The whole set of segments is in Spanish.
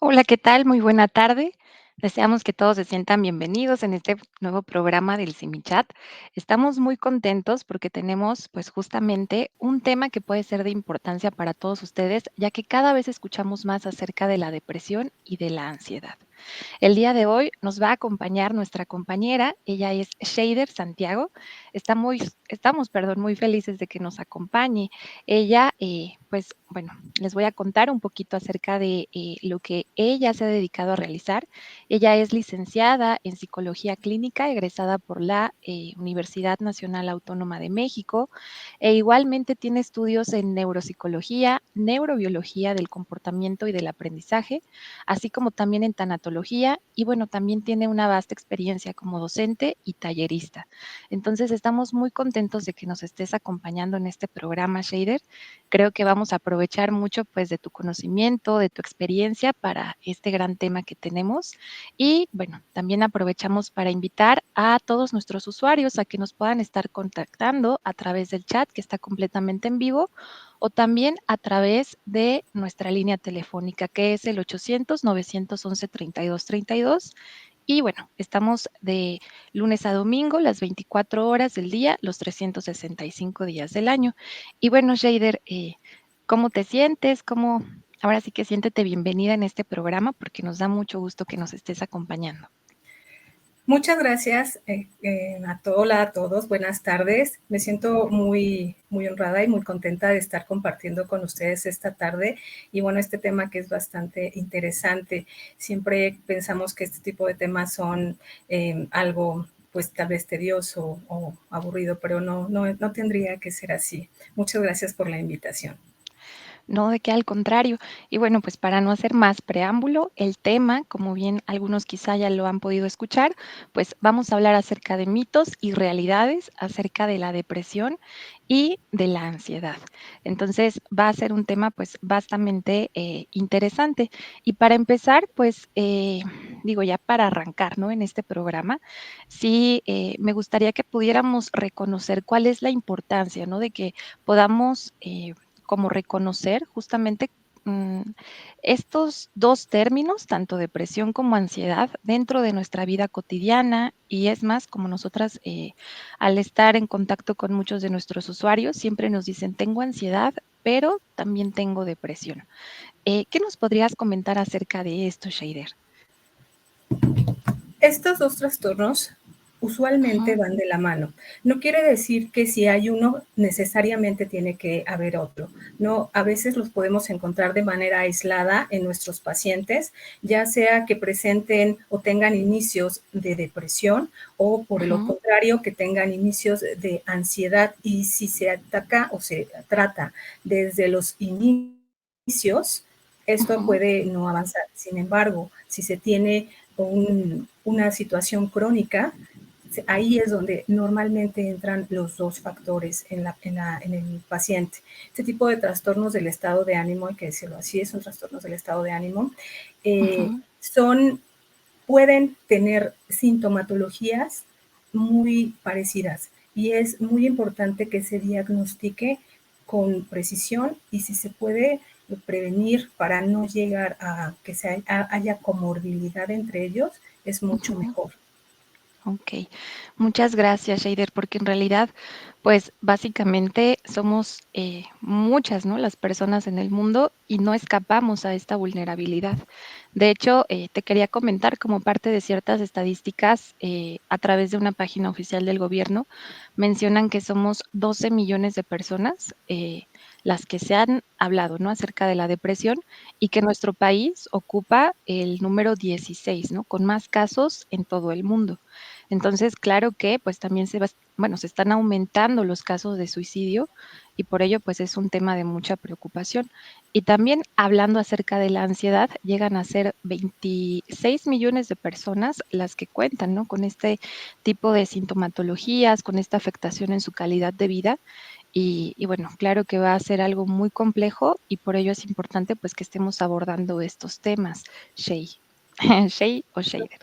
Hola, ¿qué tal? Muy buena tarde. Deseamos que todos se sientan bienvenidos en este nuevo programa del Simichat. Estamos muy contentos porque tenemos, pues, justamente un tema que puede ser de importancia para todos ustedes, ya que cada vez escuchamos más acerca de la depresión y de la ansiedad. El día de hoy nos va a acompañar nuestra compañera, ella es Shader Santiago. Estamos, muy felices de que nos acompañe. Ella, pues bueno, les voy a contar un poquito acerca de lo que ella se ha dedicado a realizar. Ella es licenciada en Psicología Clínica, egresada por la Universidad Nacional Autónoma de México, e igualmente tiene estudios en neuropsicología, neurobiología del comportamiento y del aprendizaje, así como también en tanatología y bueno, también tiene una vasta experiencia como docente y tallerista. Entonces, estamos muy contentos de que nos estés acompañando en este programa, Shader. Creo que vamos a aprovechar mucho pues de tu conocimiento, de tu experiencia para este gran tema que tenemos y bueno, también aprovechamos para invitar a todos nuestros usuarios a que nos puedan estar contactando a través del chat que está completamente en vivo o también a través de nuestra línea telefónica, que es el 800-911-3232. Y bueno, estamos de lunes a domingo, las 24 horas del día, los 365 días del año. Y bueno, Shader, ¿cómo te sientes? Ahora sí que siéntete bienvenida en este programa porque nos da mucho gusto que nos estés acompañando. Muchas gracias hola a todos, buenas tardes. Me siento muy honrada y muy contenta de estar compartiendo con ustedes esta tarde y bueno, este tema que es bastante interesante. Siempre pensamos que este tipo de temas son algo pues tal vez tedioso o aburrido, pero no tendría que ser así. Muchas gracias por la invitación. No, de que al contrario. Y bueno, pues para no hacer más preámbulo, el tema, como bien algunos quizá ya lo han podido escuchar, pues vamos a hablar acerca de mitos y realidades, acerca de la depresión y de la ansiedad. Entonces va a ser un tema pues bastante interesante. Y para empezar, pues digo ya para arrancar, ¿no? En este programa, sí me gustaría que pudiéramos reconocer cuál es la importancia, ¿no? De que podamos como reconocer justamente mm, estos dos términos, tanto depresión como ansiedad, dentro de nuestra vida cotidiana. Y es más, como nosotras, al estar en contacto con muchos de nuestros usuarios, siempre nos dicen, tengo ansiedad, pero también tengo depresión. ¿Qué nos podrías comentar acerca de esto, Shader? Estos dos trastornos usualmente Ujú, van de la mano. No quiere decir que si hay uno necesariamente tiene que haber otro. No, a veces los podemos encontrar de manera aislada en nuestros pacientes, ya sea que presenten o tengan inicios de depresión o por el ujú, contrario que tengan inicios de ansiedad y si se ataca o se trata desde los inicios, esto ujú. puede no avanzar. Sin embargo, si se tiene una situación crónica, ahí es donde normalmente entran los dos factores en el paciente. Este tipo de trastornos del estado de ánimo, hay que decirlo así, son trastornos del estado de ánimo, Ujú. son, pueden tener sintomatologías muy parecidas y es muy importante que se diagnostique con precisión y si se puede prevenir para no llegar a que haya comorbilidad entre ellos, es mucho Ujú. mejor. Ok, muchas gracias, Shader, porque en realidad, pues básicamente somos muchas, ¿no? Las personas en el mundo y no escapamos a esta vulnerabilidad. De hecho, te quería comentar como parte de ciertas estadísticas a través de una página oficial del gobierno, mencionan que somos 12 millones de personas las que se han hablado, ¿no? Acerca de la depresión y que nuestro país ocupa el número 16, ¿no? Con más casos en todo el mundo. Entonces, claro que pues también se están aumentando los casos de suicidio y por ello pues es un tema de mucha preocupación. Y también hablando acerca de la ansiedad, llegan a ser 26 millones de personas las que cuentan, ¿no? Con este tipo de sintomatologías, con esta afectación en su calidad de vida. Y bueno, claro que va a ser algo muy complejo y por ello es importante pues que estemos abordando estos temas. Shay. Shay o Shader.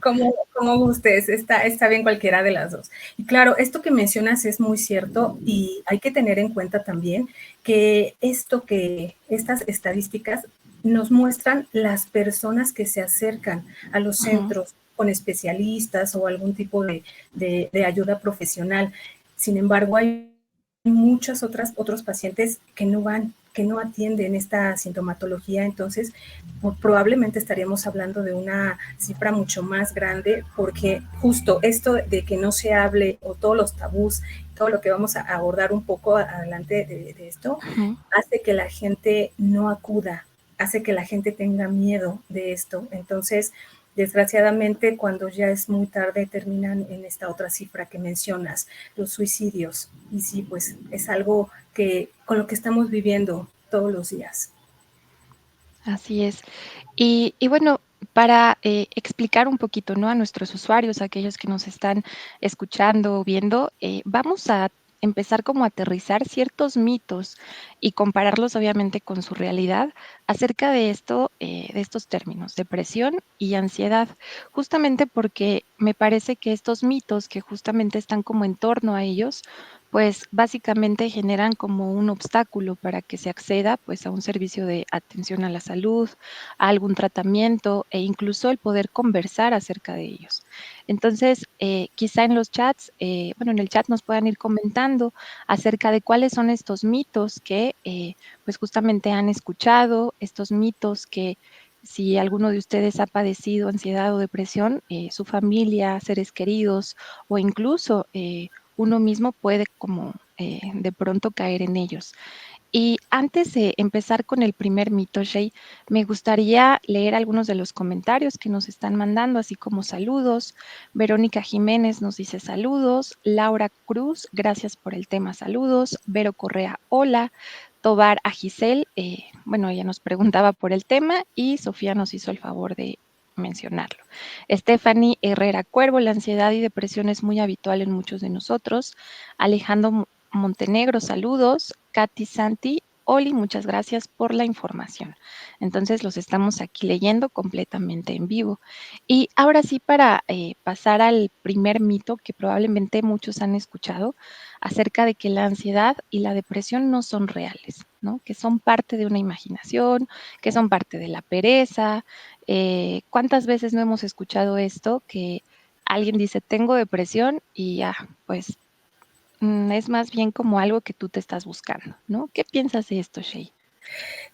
Como gustes, está bien cualquiera de las dos. Y claro, esto que mencionas es muy cierto y hay que tener en cuenta también que estas estadísticas nos muestran las personas que se acercan a los Ujú. centros con especialistas o algún tipo de ayuda profesional. Sin embargo, hay muchos otros pacientes que no van, que no atienden esta sintomatología, entonces probablemente estaríamos hablando de una cifra mucho más grande, porque justo esto de que no se hable o todos los tabús, todo lo que vamos a abordar un poco adelante de esto, Ujú. hace que la gente no acuda, hace que la gente tenga miedo de esto. Entonces, desgraciadamente, cuando ya es muy tarde, terminan en esta otra cifra que mencionas, los suicidios. Y sí, pues es algo que con lo que estamos viviendo todos los días. Así es. Y bueno, para, explicar un poquito, ¿no?, a nuestros usuarios, a aquellos que nos están escuchando o viendo, vamos a empezar como a aterrizar ciertos mitos y compararlos, obviamente, con su realidad acerca de esto, de estos términos, depresión y ansiedad. Justamente porque me parece que estos mitos que justamente están como en torno a ellos, pues, básicamente generan como un obstáculo para que se acceda, pues, a un servicio de atención a la salud, a algún tratamiento e incluso el poder conversar acerca de ellos. Entonces, quizá en los chats, bueno, en el chat nos puedan ir comentando acerca de cuáles son estos mitos que, pues, justamente han escuchado, estos mitos que si alguno de ustedes ha padecido ansiedad o depresión, su familia, seres queridos o incluso, uno mismo puede como, de pronto caer en ellos. Y antes de empezar con el primer mito, Shay, me gustaría leer algunos de los comentarios que nos están mandando, así como saludos. Verónica Jiménez nos dice saludos. Laura Cruz, gracias por el tema, saludos. Vero Correa, hola. Tobar a Giselle, bueno, ella nos preguntaba por el tema y Sofía nos hizo el favor de mencionarlo. Stephanie Herrera Cuervo, la ansiedad y depresión es muy habitual en muchos de nosotros. Alejandro Montenegro, saludos. Katy Santi, Oli, muchas gracias por la información. Entonces los estamos aquí leyendo completamente en vivo. Y ahora sí, para pasar al primer mito que probablemente muchos han escuchado acerca de que la ansiedad y la depresión no son reales, ¿no? Que son parte de una imaginación, que son parte de la pereza. ¿Cuántas veces no hemos escuchado esto? Que alguien dice, tengo depresión y ya, pues es más bien como algo que tú te estás buscando, ¿no? ¿Qué piensas de esto, Shay?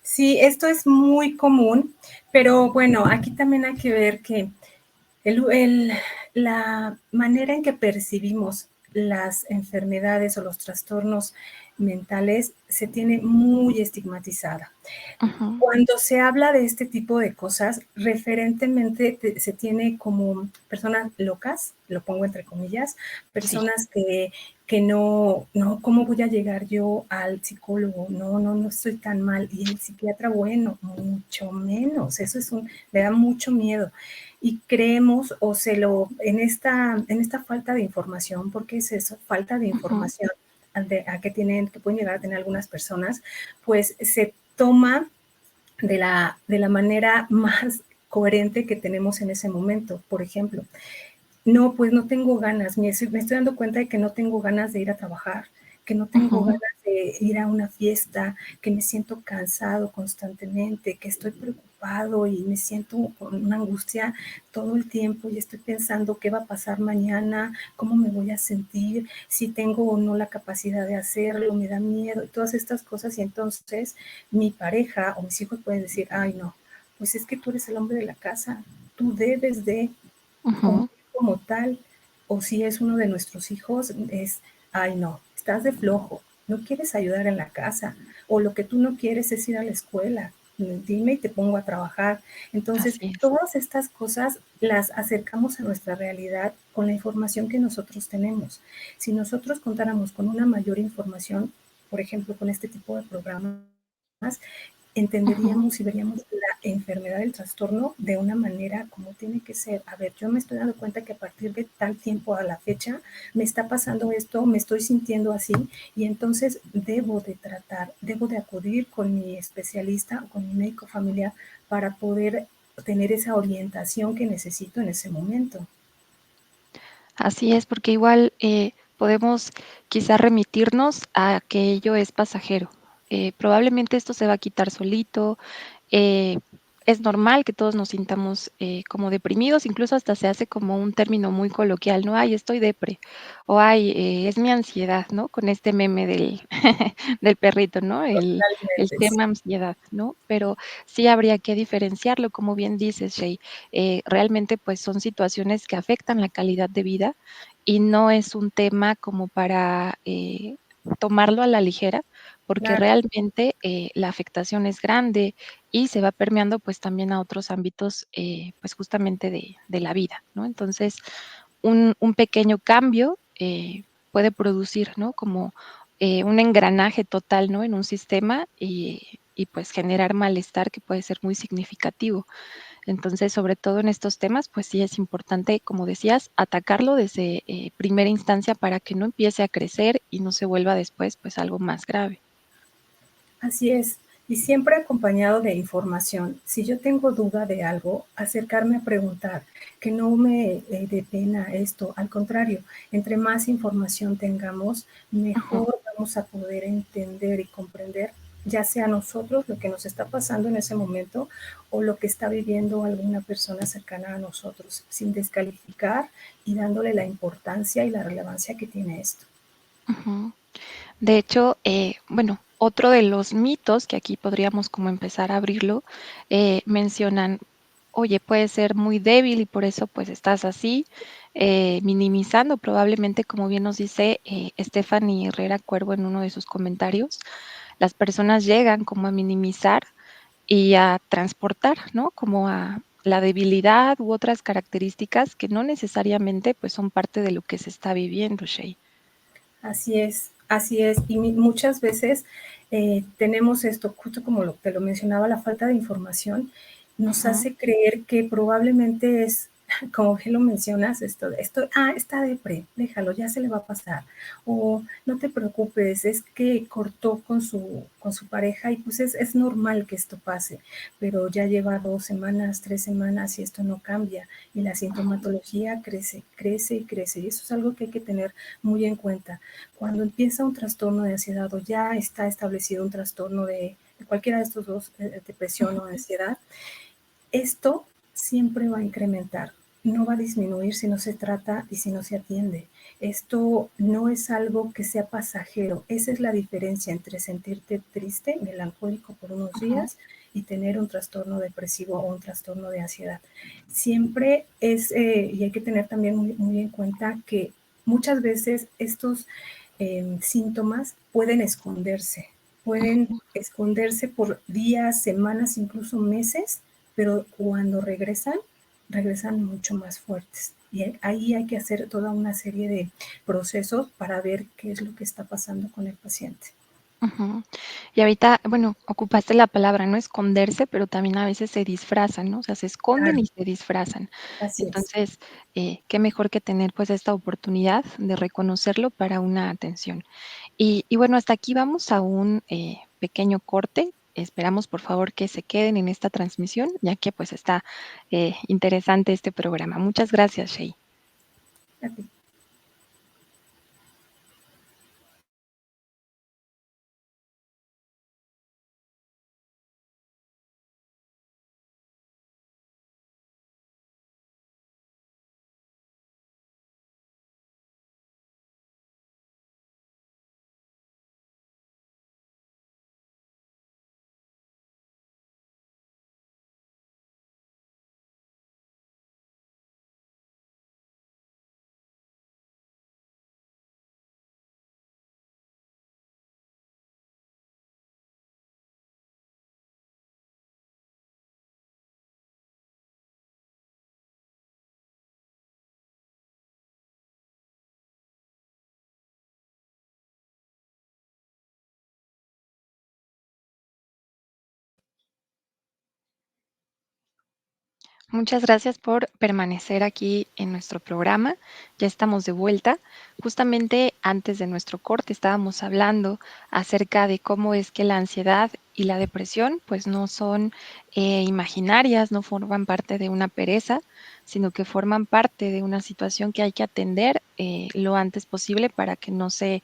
Sí, esto es muy común, pero bueno, aquí también hay que ver que la manera en que percibimos las enfermedades o los trastornos mentales se tiene muy estigmatizada. Ujú. Cuando se habla de este tipo de cosas, referentemente se tiene como personas locas, lo pongo entre comillas, Sí. personas que no, ¿cómo voy a llegar yo al psicólogo? No, no, no estoy tan mal. Y el psiquiatra, bueno, mucho menos. Eso me da mucho miedo. Y creemos, o en esta falta de información, porque es eso, falta de Ujú. información que pueden llegar a tener algunas personas, pues se toma de la manera más coherente que tenemos en ese momento. Por ejemplo, no, pues no tengo ganas, me estoy dando cuenta de que no tengo ganas de ir a trabajar, que no tengo Ujú. ganas de ir a una fiesta, que me siento cansado constantemente, que estoy preocupado y me siento con una angustia todo el tiempo y estoy pensando qué va a pasar mañana, cómo me voy a sentir, si tengo o no la capacidad de hacerlo, me da miedo y todas estas cosas. Y entonces mi pareja o mis hijos pueden decir, ay no, pues es que tú eres el hombre de la casa, tú debes de Ujú. cumplir como tal, o si es uno de nuestros hijos, es, ay no, estás de flojo, no quieres ayudar en la casa, o lo que tú no quieres es ir a la escuela, dime y te pongo a trabajar. Entonces, Así es. todas estas cosas las acercamos a nuestra realidad con la información que nosotros tenemos. Si nosotros contáramos con una mayor información, por ejemplo, con este tipo de programas, Ujú. entenderíamos y veríamos la enfermedad del trastorno de una manera como tiene que ser. A ver, yo me estoy dando cuenta que a partir de tal tiempo a la fecha me está pasando esto, me estoy sintiendo así y entonces debo de acudir con mi especialista o con mi médico familiar para poder tener esa orientación que necesito en ese momento. Así es, porque igual podemos quizá remitirnos a que ello es pasajero. Probablemente esto se va a quitar solito, eh, es normal que todos nos sintamos como deprimidos, incluso hasta se hace como un término muy coloquial, ¿no? Ay, estoy depre, o ay, es mi ansiedad, ¿no? Con este meme del, del perrito, ¿no? El Totalmente, sí. tema ansiedad, ¿no? Pero sí habría que diferenciarlo, como bien dices, Shay. Realmente, pues son situaciones que afectan la calidad de vida y no es un tema como para tomarlo a la ligera, porque Claro. realmente la afectación es grande y se va permeando pues también a otros ámbitos pues justamente de la vida, ¿no? Entonces, un pequeño cambio puede producir, ¿no? Como un engranaje total, ¿no? En un sistema y pues generar malestar que puede ser muy significativo. Entonces, sobre todo en estos temas, pues sí es importante, como decías, atacarlo desde primera instancia para que no empiece a crecer y no se vuelva después pues algo más grave. Así es, y siempre acompañado de información. Si yo tengo duda de algo, acercarme a preguntar, que no me dé pena esto, al contrario, entre más información tengamos, Ujú, mejor vamos a poder entender y comprender, ya sea nosotros lo que nos está pasando en ese momento o lo que está viviendo alguna persona cercana a nosotros, sin descalificar y dándole la importancia y la relevancia que tiene esto. ujú. De hecho, bueno, otro de los mitos que aquí podríamos como empezar a abrirlo, mencionan, oye, puede ser muy débil y por eso pues estás así, minimizando probablemente, como bien nos dice Stephanie Herrera Cuervo en uno de sus comentarios, las personas llegan como a minimizar y a transportar, ¿no? Como a la debilidad u otras características que no necesariamente pues son parte de lo que se está viviendo, Shay. Así es, así es. Y muchas veces tenemos esto, justo como te lo mencionaba, la falta de información nos Ujú, hace creer que probablemente es, como bien lo mencionas, está depre, déjalo, ya se le va a pasar. O no te preocupes, es que cortó con su pareja y pues es normal que esto pase, pero ya lleva 2 semanas, 3 semanas y esto no cambia. Y la ujú, sintomatología crece, crece y crece. Y eso es algo que hay que tener muy en cuenta. Cuando empieza un trastorno de ansiedad o ya está establecido un trastorno de cualquiera de estos dos, depresión o ujú, ansiedad, esto siempre va a incrementar, no va a disminuir si no se trata y si no se atiende. Esto no es algo que sea pasajero. Esa es la diferencia entre sentirte triste, melancólico por unos ujú. días y tener un trastorno depresivo o un trastorno de ansiedad. Siempre es, y hay que tener también muy en cuenta que muchas veces estos síntomas pueden esconderse por días, semanas, incluso meses, pero cuando regresan, regresan mucho más fuertes. Y ahí hay que hacer toda una serie de procesos para ver qué es lo que está pasando con el paciente. Ujú. Y ahorita, bueno, ocupaste la palabra, no esconderse, pero también a veces se disfrazan, ¿no? O sea, se esconden Claro, y se disfrazan. así es. Entonces, qué mejor que tener pues esta oportunidad de reconocerlo para una atención. Y bueno, hasta aquí vamos a un pequeño corte. Esperamos por favor que se queden en esta transmisión, ya que pues está interesante este programa. Muchas gracias, Shei. A ti. Muchas gracias por permanecer aquí en nuestro programa. Ya estamos de vuelta. Justamente antes de nuestro corte estábamos hablando acerca de cómo es que la ansiedad y la depresión pues no son imaginarias, no forman parte de una pereza, sino que forman parte de una situación que hay que atender lo antes posible para que no se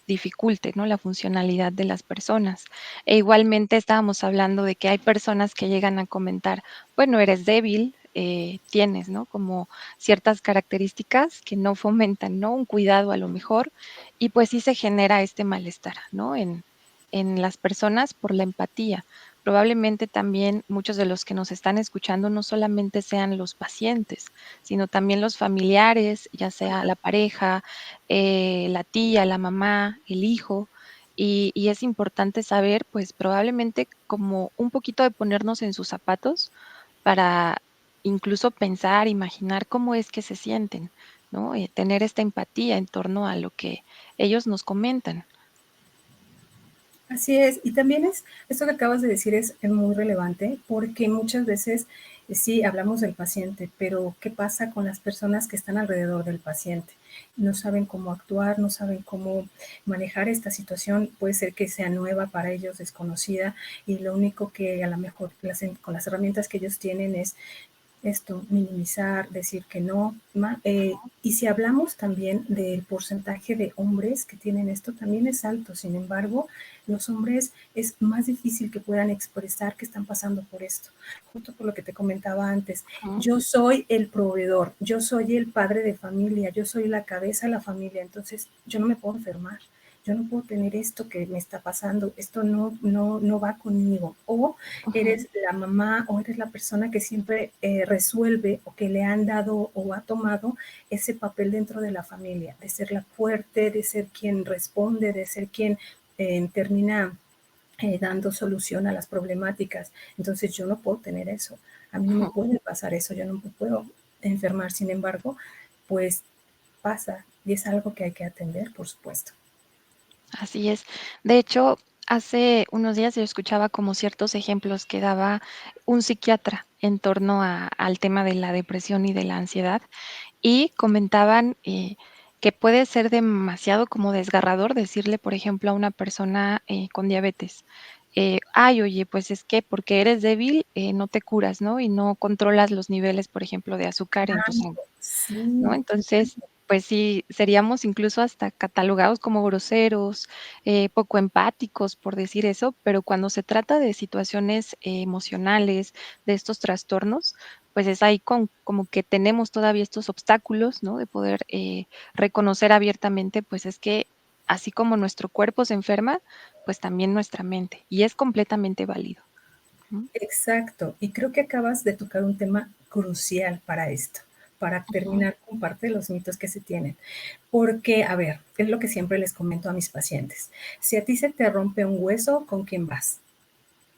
dificulte, ¿no? La funcionalidad de las personas. E igualmente estábamos hablando de que hay personas que llegan a comentar, bueno, eres débil, tienes, ¿no? Como ciertas características que no fomentan, ¿no? Un cuidado a lo mejor, y pues sí se genera este malestar, ¿no? En las personas por la empatía. Probablemente también muchos de los que nos están escuchando no solamente sean los pacientes, sino también los familiares, ya sea la pareja, la tía, la mamá, el hijo. Y es importante saber, pues probablemente como un poquito de ponernos en sus zapatos para incluso pensar, imaginar cómo es que se sienten, ¿no? Tener esta empatía en torno a lo que ellos nos comentan. Así es, y también esto que acabas de decir es muy relevante porque muchas veces sí hablamos del paciente, pero ¿qué pasa con las personas que están alrededor del paciente? No saben cómo actuar, no saben cómo manejar esta situación, puede ser que sea nueva para ellos, desconocida, y lo único que a lo mejor con las herramientas que ellos tienen es esto, minimizar, decir que no. Y si hablamos también del porcentaje de hombres que tienen esto, también es alto. Sin embargo, los hombres es más difícil que puedan expresar que están pasando por esto. Justo por lo que te comentaba antes, Ujú, yo soy el proveedor, yo soy el padre de familia, yo soy la cabeza de la familia, entonces yo no me puedo enfermar. Yo no puedo tener esto que me está pasando, esto no va conmigo. O ujú, eres la mamá o eres la persona que siempre resuelve o que le han dado o ha tomado ese papel dentro de la familia, de ser la fuerte, de ser quien responde, de ser quien termina dando solución a las problemáticas. Entonces yo no puedo tener eso, a mí no me ujú. puede pasar eso, yo no me puedo enfermar. Sin embargo, pues pasa y es algo que hay que atender, por supuesto. Así es. De hecho, hace unos días yo escuchaba como ciertos ejemplos que daba un psiquiatra en torno al tema de la depresión y de la ansiedad y comentaban que puede ser demasiado como desgarrador decirle, por ejemplo, a una persona con diabetes, ay, oye, pues es que porque eres débil no te curas, ¿no? Y no controlas los niveles, por ejemplo, de azúcar en tu sangre. ¿No? Sí, Entonces, pues sí, seríamos incluso hasta catalogados como groseros, poco empáticos, por decir eso, pero cuando se trata de situaciones emocionales, de estos trastornos, pues es ahí como que tenemos todavía estos obstáculos, ¿no? De poder reconocer abiertamente, pues es que así como nuestro cuerpo se enferma, pues también nuestra mente, y es completamente válido. Ujú, exacto. Y creo que acabas de tocar un tema crucial para esto, para ujú. terminar con parte de los mitos que se tienen. Porque, a ver, es lo que siempre les comento a mis pacientes. Si a ti se te rompe un hueso, ¿con quién vas?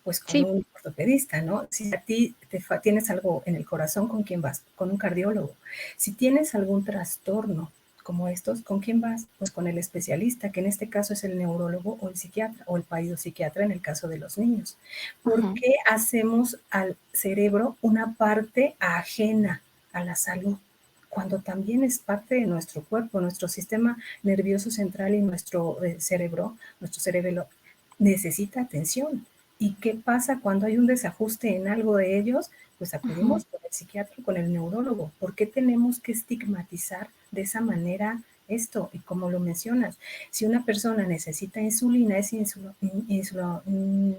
Pues con Sí, un ortopedista, ¿no? Si a ti tienes algo en el corazón, ¿con quién vas? Con un cardiólogo. Si tienes algún trastorno como estos, ¿con quién vas? Pues con el especialista, que en este caso es el neurólogo o el psiquiatra o el psiquiatra en el caso de los niños. ¿Por ujú, qué hacemos al cerebro una parte ajena a la salud? Cuando también es parte de nuestro cuerpo, nuestro sistema nervioso central y nuestro cerebro necesita atención. ¿Y qué pasa cuando hay un desajuste en algo de ellos? Pues ujú, acudimos con el psiquiatra, con el neurólogo. ¿Por qué tenemos que estigmatizar de esa manera esto? Y como lo mencionas, si una persona necesita insulina,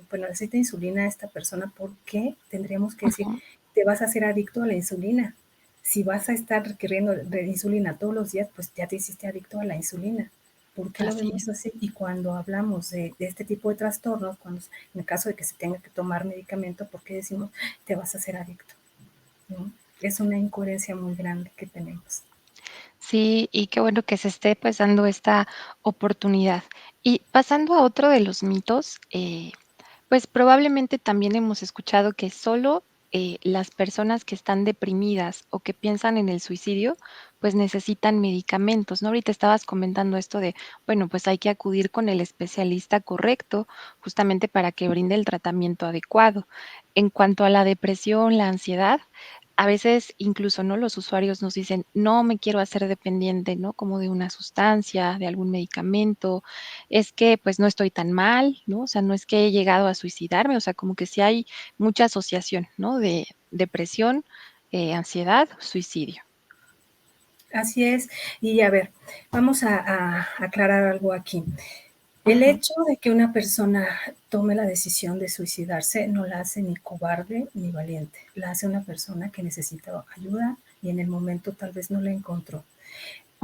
bueno, necesita insulina a esta persona, ¿por qué tendríamos que decir, ujú. te vas a hacer adicto a la insulina? Si vas a estar requiriendo de insulina todos los días, pues ya te hiciste adicto a la insulina. ¿Por qué lo Así vemos es. así? Y cuando hablamos de este tipo de trastornos, cuando en el caso de que se tenga que tomar medicamento, ¿por qué decimos te vas a hacer adicto? ¿No? Es una incoherencia muy grande que tenemos. Sí, y qué bueno que se esté, pues, dando esta oportunidad. Y pasando a otro de los mitos, pues, probablemente también hemos escuchado que solo, las personas que están deprimidas o que piensan en el suicidio, pues, necesitan medicamentos, ¿no? Ahorita estabas comentando esto de, bueno, pues, hay que acudir con el especialista correcto, justamente para que brinde el tratamiento adecuado. En cuanto a la depresión, la ansiedad, a veces incluso, ¿no? Los usuarios nos dicen: "No me quiero hacer dependiente, ¿no? Como de una sustancia, de algún medicamento, es que, pues, no estoy tan mal", ¿no? O sea, no es que he llegado a suicidarme, o sea, como que sí hay mucha asociación, ¿no? De depresión, ansiedad, suicidio. Así es. Y a ver, vamos a aclarar algo aquí. El Ujú, hecho de que una persona tome la decisión de suicidarse no la hace ni cobarde ni valiente, la hace una persona que necesita ayuda y en el momento tal vez no la encontró.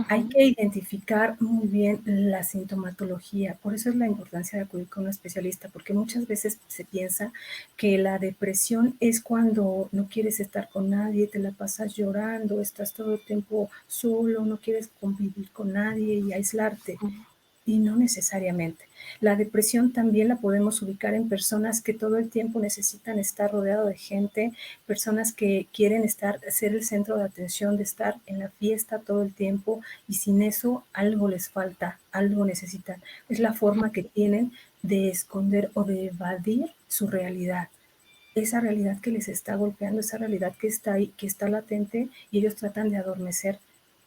Hay ujú, que identificar muy bien la sintomatología, por eso es la importancia de acudir con un especialista, porque muchas veces se piensa que la depresión es cuando no quieres estar con nadie, te la pasas llorando, estás todo el tiempo solo, no quieres convivir con nadie y aislarte. ujú, Y no necesariamente. La depresión también la podemos ubicar en personas que todo el tiempo necesitan estar rodeado de gente, personas que quieren estar, ser el centro de atención, de estar en la fiesta todo el tiempo y sin eso algo les falta, algo necesitan. Es la forma que tienen de esconder o de evadir su realidad, esa realidad que les está golpeando, esa realidad que está ahí, que está latente y ellos tratan de adormecer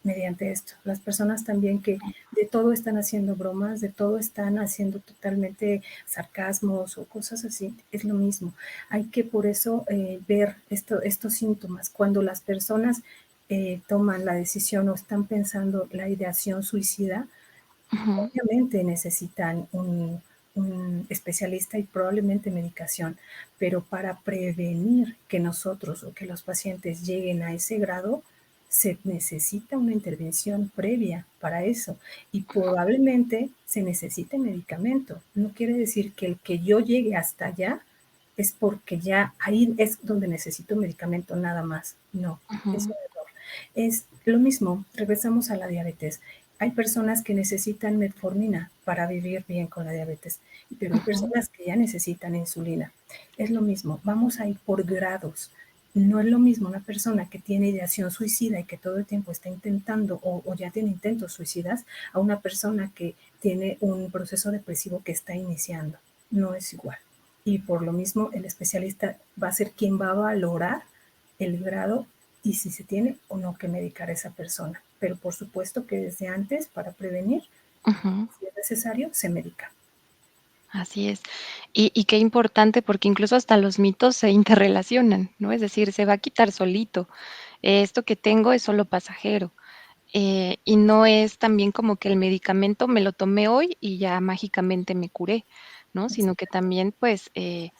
mediante esto. Las personas también que de todo están haciendo bromas, de todo están haciendo totalmente sarcasmos o cosas así, es lo mismo. Hay que por eso ver estos síntomas. Cuando las personas toman la decisión o están pensando la ideación suicida, ujú, obviamente necesitan un especialista y probablemente medicación, pero para prevenir que nosotros o que los pacientes lleguen a ese grado, se necesita una intervención previa para eso y probablemente se necesite medicamento. No quiere decir que el que yo llegue hasta allá es porque ya ahí es donde necesito medicamento nada más. No, es ujú, un error. Es lo mismo, regresamos a la diabetes. Hay personas que necesitan metformina para vivir bien con la diabetes, pero hay ujú, personas que ya necesitan insulina. Es lo mismo, vamos a ir por grados. No es lo mismo una persona que tiene ideación suicida y que todo el tiempo está intentando o ya tiene intentos suicidas a una persona que tiene un proceso depresivo que está iniciando. No es igual. Y por lo mismo el especialista va a ser quien va a valorar el grado y si se tiene o no que medicar a esa persona. Pero por supuesto que desde antes, para prevenir, ujú. si es necesario, se medica. Así es. Y qué importante, porque incluso hasta los mitos se interrelacionan, ¿no? Es decir, se va a quitar solito. Esto que tengo es solo pasajero. Y no es también como que el medicamento me lo tomé hoy y ya mágicamente me curé, ¿no? Sino que también, pues,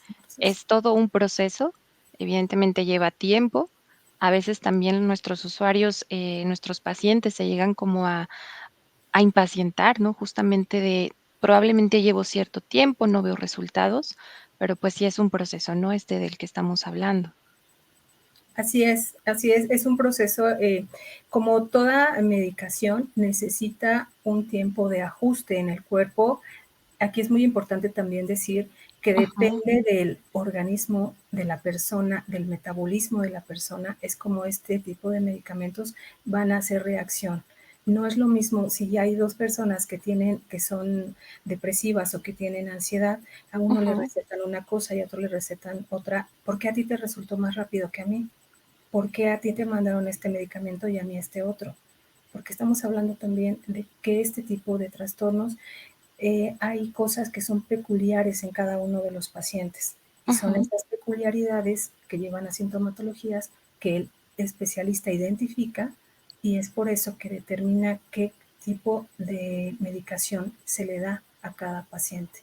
Entonces, es todo un proceso. Evidentemente lleva tiempo. A veces también nuestros usuarios, nuestros pacientes se llegan como a impacientar, ¿no? Justamente de probablemente llevo cierto tiempo, no veo resultados, pero pues sí es un proceso, ¿no? Este del que estamos hablando. así es un proceso, como toda medicación, necesita un tiempo de ajuste en el cuerpo. Aquí es muy importante también decir que Ujú, depende del organismo de la persona, del metabolismo de la persona, es como este tipo de medicamentos van a hacer reacción. No es lo mismo si hay dos personas que tienen, que son depresivas o que tienen ansiedad, a uno le ujú, recetan una cosa y a otro le recetan otra. ¿Por qué a ti te resultó más rápido que a mí? ¿Por qué a ti te mandaron este medicamento y a mí este otro? Porque estamos hablando también de que este tipo de trastornos hay cosas que son peculiares en cada uno de los pacientes y son ujú, estas peculiaridades que llevan a sintomatologías que el especialista identifica y es por eso que determina qué tipo de medicación se le da a cada paciente.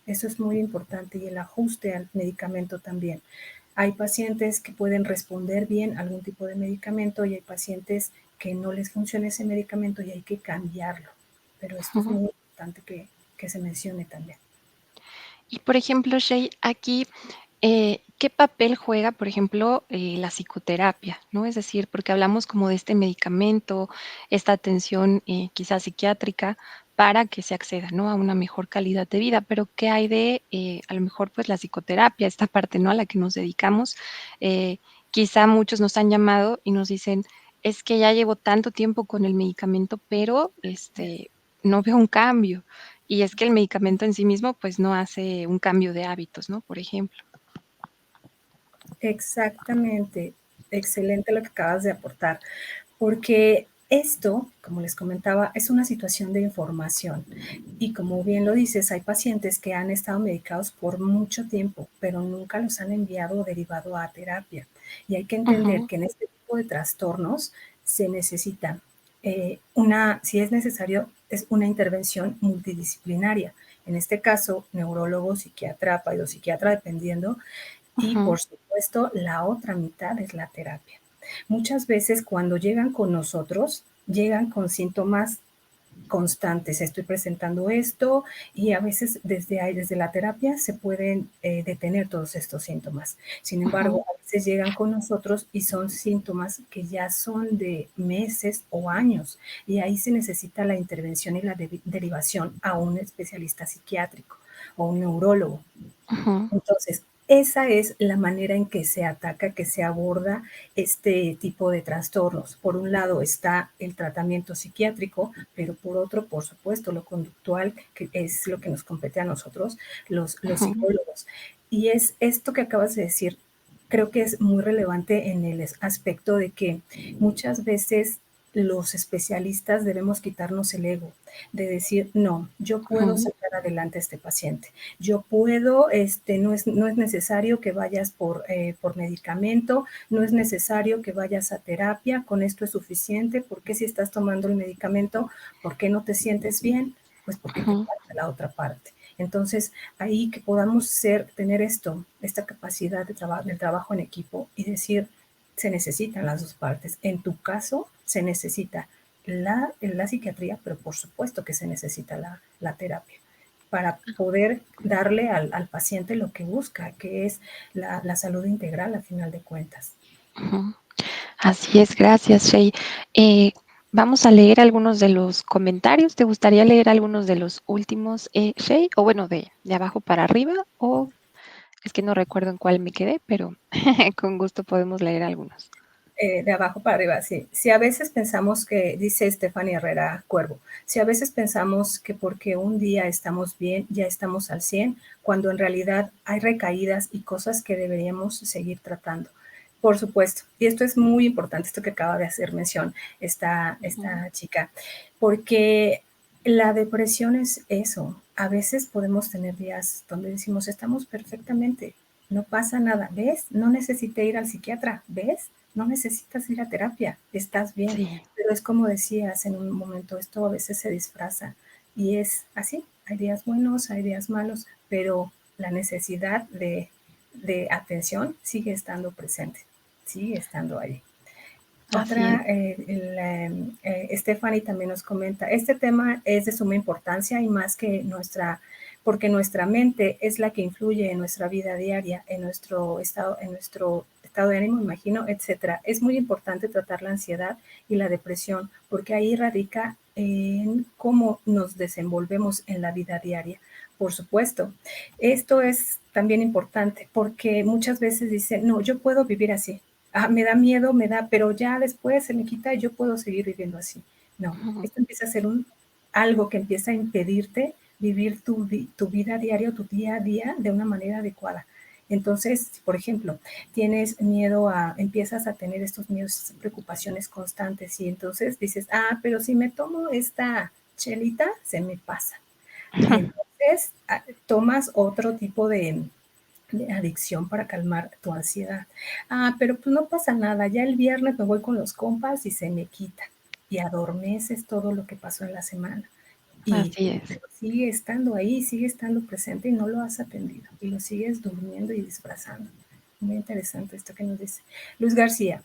Eso es muy importante y el ajuste al medicamento también. Hay pacientes que pueden responder bien a algún tipo de medicamento y hay pacientes que no les funciona ese medicamento y hay que cambiarlo. Pero esto es ujú. muy importante que se mencione también. Y por ejemplo, Shay, aquí, ¿qué papel juega, por ejemplo, la psicoterapia? ¿No? Es decir, porque hablamos como de este medicamento, esta atención quizás psiquiátrica para que se acceda, ¿no? A una mejor calidad de vida, pero ¿qué hay de, a lo mejor, pues la psicoterapia, esta parte, ¿no? A la que nos dedicamos? Eh, Quizá muchos nos han llamado y nos dicen, es que ya llevo tanto tiempo con el medicamento, pero no veo un cambio. Y es que el medicamento en sí mismo, pues, no hace un cambio de hábitos, ¿no? Por ejemplo. Exactamente, excelente lo que acabas de aportar, porque esto, como les comentaba, es una situación de información. Y como bien lo dices, hay pacientes que han estado medicados por mucho tiempo, pero nunca los han enviado o derivado a terapia. Y hay que entender Ujú, que en este tipo de trastornos se necesitan. si es necesario, es una intervención multidisciplinaria. En este caso, neurólogo, psiquiatra, psiquiatra, dependiendo. Y Ujú, por supuesto, la otra mitad es la terapia. Muchas veces cuando llegan con nosotros, llegan con síntomas constantes. Estoy presentando esto y a veces desde ahí, desde la terapia se pueden detener todos estos síntomas. Sin embargo, ujú, a veces llegan con nosotros y son síntomas que ya son de meses o años y ahí se necesita la intervención y la derivación a un especialista psiquiátrico o un neurólogo. ujú, Entonces, esa es la manera en que se ataca, que se aborda este tipo de trastornos. Por un lado está el tratamiento psiquiátrico, pero por otro, por supuesto, lo conductual, que es lo que nos compete a nosotros, los ujú, psicólogos. Y es esto que acabas de decir, creo que es muy relevante en el aspecto de que muchas veces los especialistas debemos quitarnos el ego, de decir, no, yo puedo ujú, sacar adelante a este paciente, yo puedo, no es necesario que vayas por medicamento, no es necesario que vayas a terapia, con esto es suficiente, porque si estás tomando el medicamento, ¿por qué no te sientes bien? Pues porque te ujú, falta la otra parte. Entonces, ahí que podamos tener esta capacidad del trabajo en equipo y decir, se necesitan las dos partes. En tu caso, se necesita la psiquiatría, pero por supuesto que se necesita la terapia para poder darle al paciente lo que busca, que es la salud integral a final de cuentas. ujú. Así es, gracias, Shay. Vamos a leer algunos de los comentarios. ¿Te gustaría leer algunos de los últimos, Shay? O bueno, de abajo para arriba, o es que no recuerdo en cuál me quedé, pero con gusto podemos leer algunos. De abajo para arriba, sí. Si a veces pensamos que, dice Stephanie Herrera Cuervo, si a veces pensamos que porque un día estamos bien, ya estamos al 100, cuando en realidad hay recaídas y cosas que deberíamos seguir tratando. Por supuesto, y esto es muy importante, esto que acaba de hacer mención Ujú, esta chica, porque la depresión es eso. A veces podemos tener días donde decimos, estamos perfectamente, no pasa nada, ¿ves? No necesité ir al psiquiatra, ¿ves? No necesitas ir a terapia, estás bien, sí. pero es como decías en un momento, esto a veces se disfraza y es así, hay días buenos, hay días malos, pero la necesidad de atención sigue estando presente, sigue estando ahí. Así es. Otra, Stephanie también nos comenta, este tema es de suma importancia y más que porque nuestra mente es la que influye en nuestra vida diaria, en nuestro estado de ánimo, imagino, etcétera. Es muy importante tratar la ansiedad y la depresión, porque ahí radica en cómo nos desenvolvemos en la vida diaria. Por supuesto, esto es también importante porque muchas veces dicen, no, yo puedo vivir así, me da miedo, pero ya después se me quita y yo puedo seguir viviendo así. No, Ujú, esto empieza a ser algo que empieza a impedirte vivir tu vida diaria, tu día a día de una manera adecuada. Entonces, por ejemplo, tienes miedo empiezas a tener estos miedos, estas preocupaciones constantes y entonces dices, pero si me tomo esta chelita, se me pasa. Y ujú. entonces tomas otro tipo de adicción para calmar tu ansiedad. Pero pues no pasa nada, ya el viernes me voy con los compas y se me quita. Y adormeces todo lo que pasó en la semana. Y Así es. sigue estando ahí, sigue estando presente y no lo has atendido. Y lo sigues durmiendo y disfrazando. Muy interesante esto que nos dice. Luis García,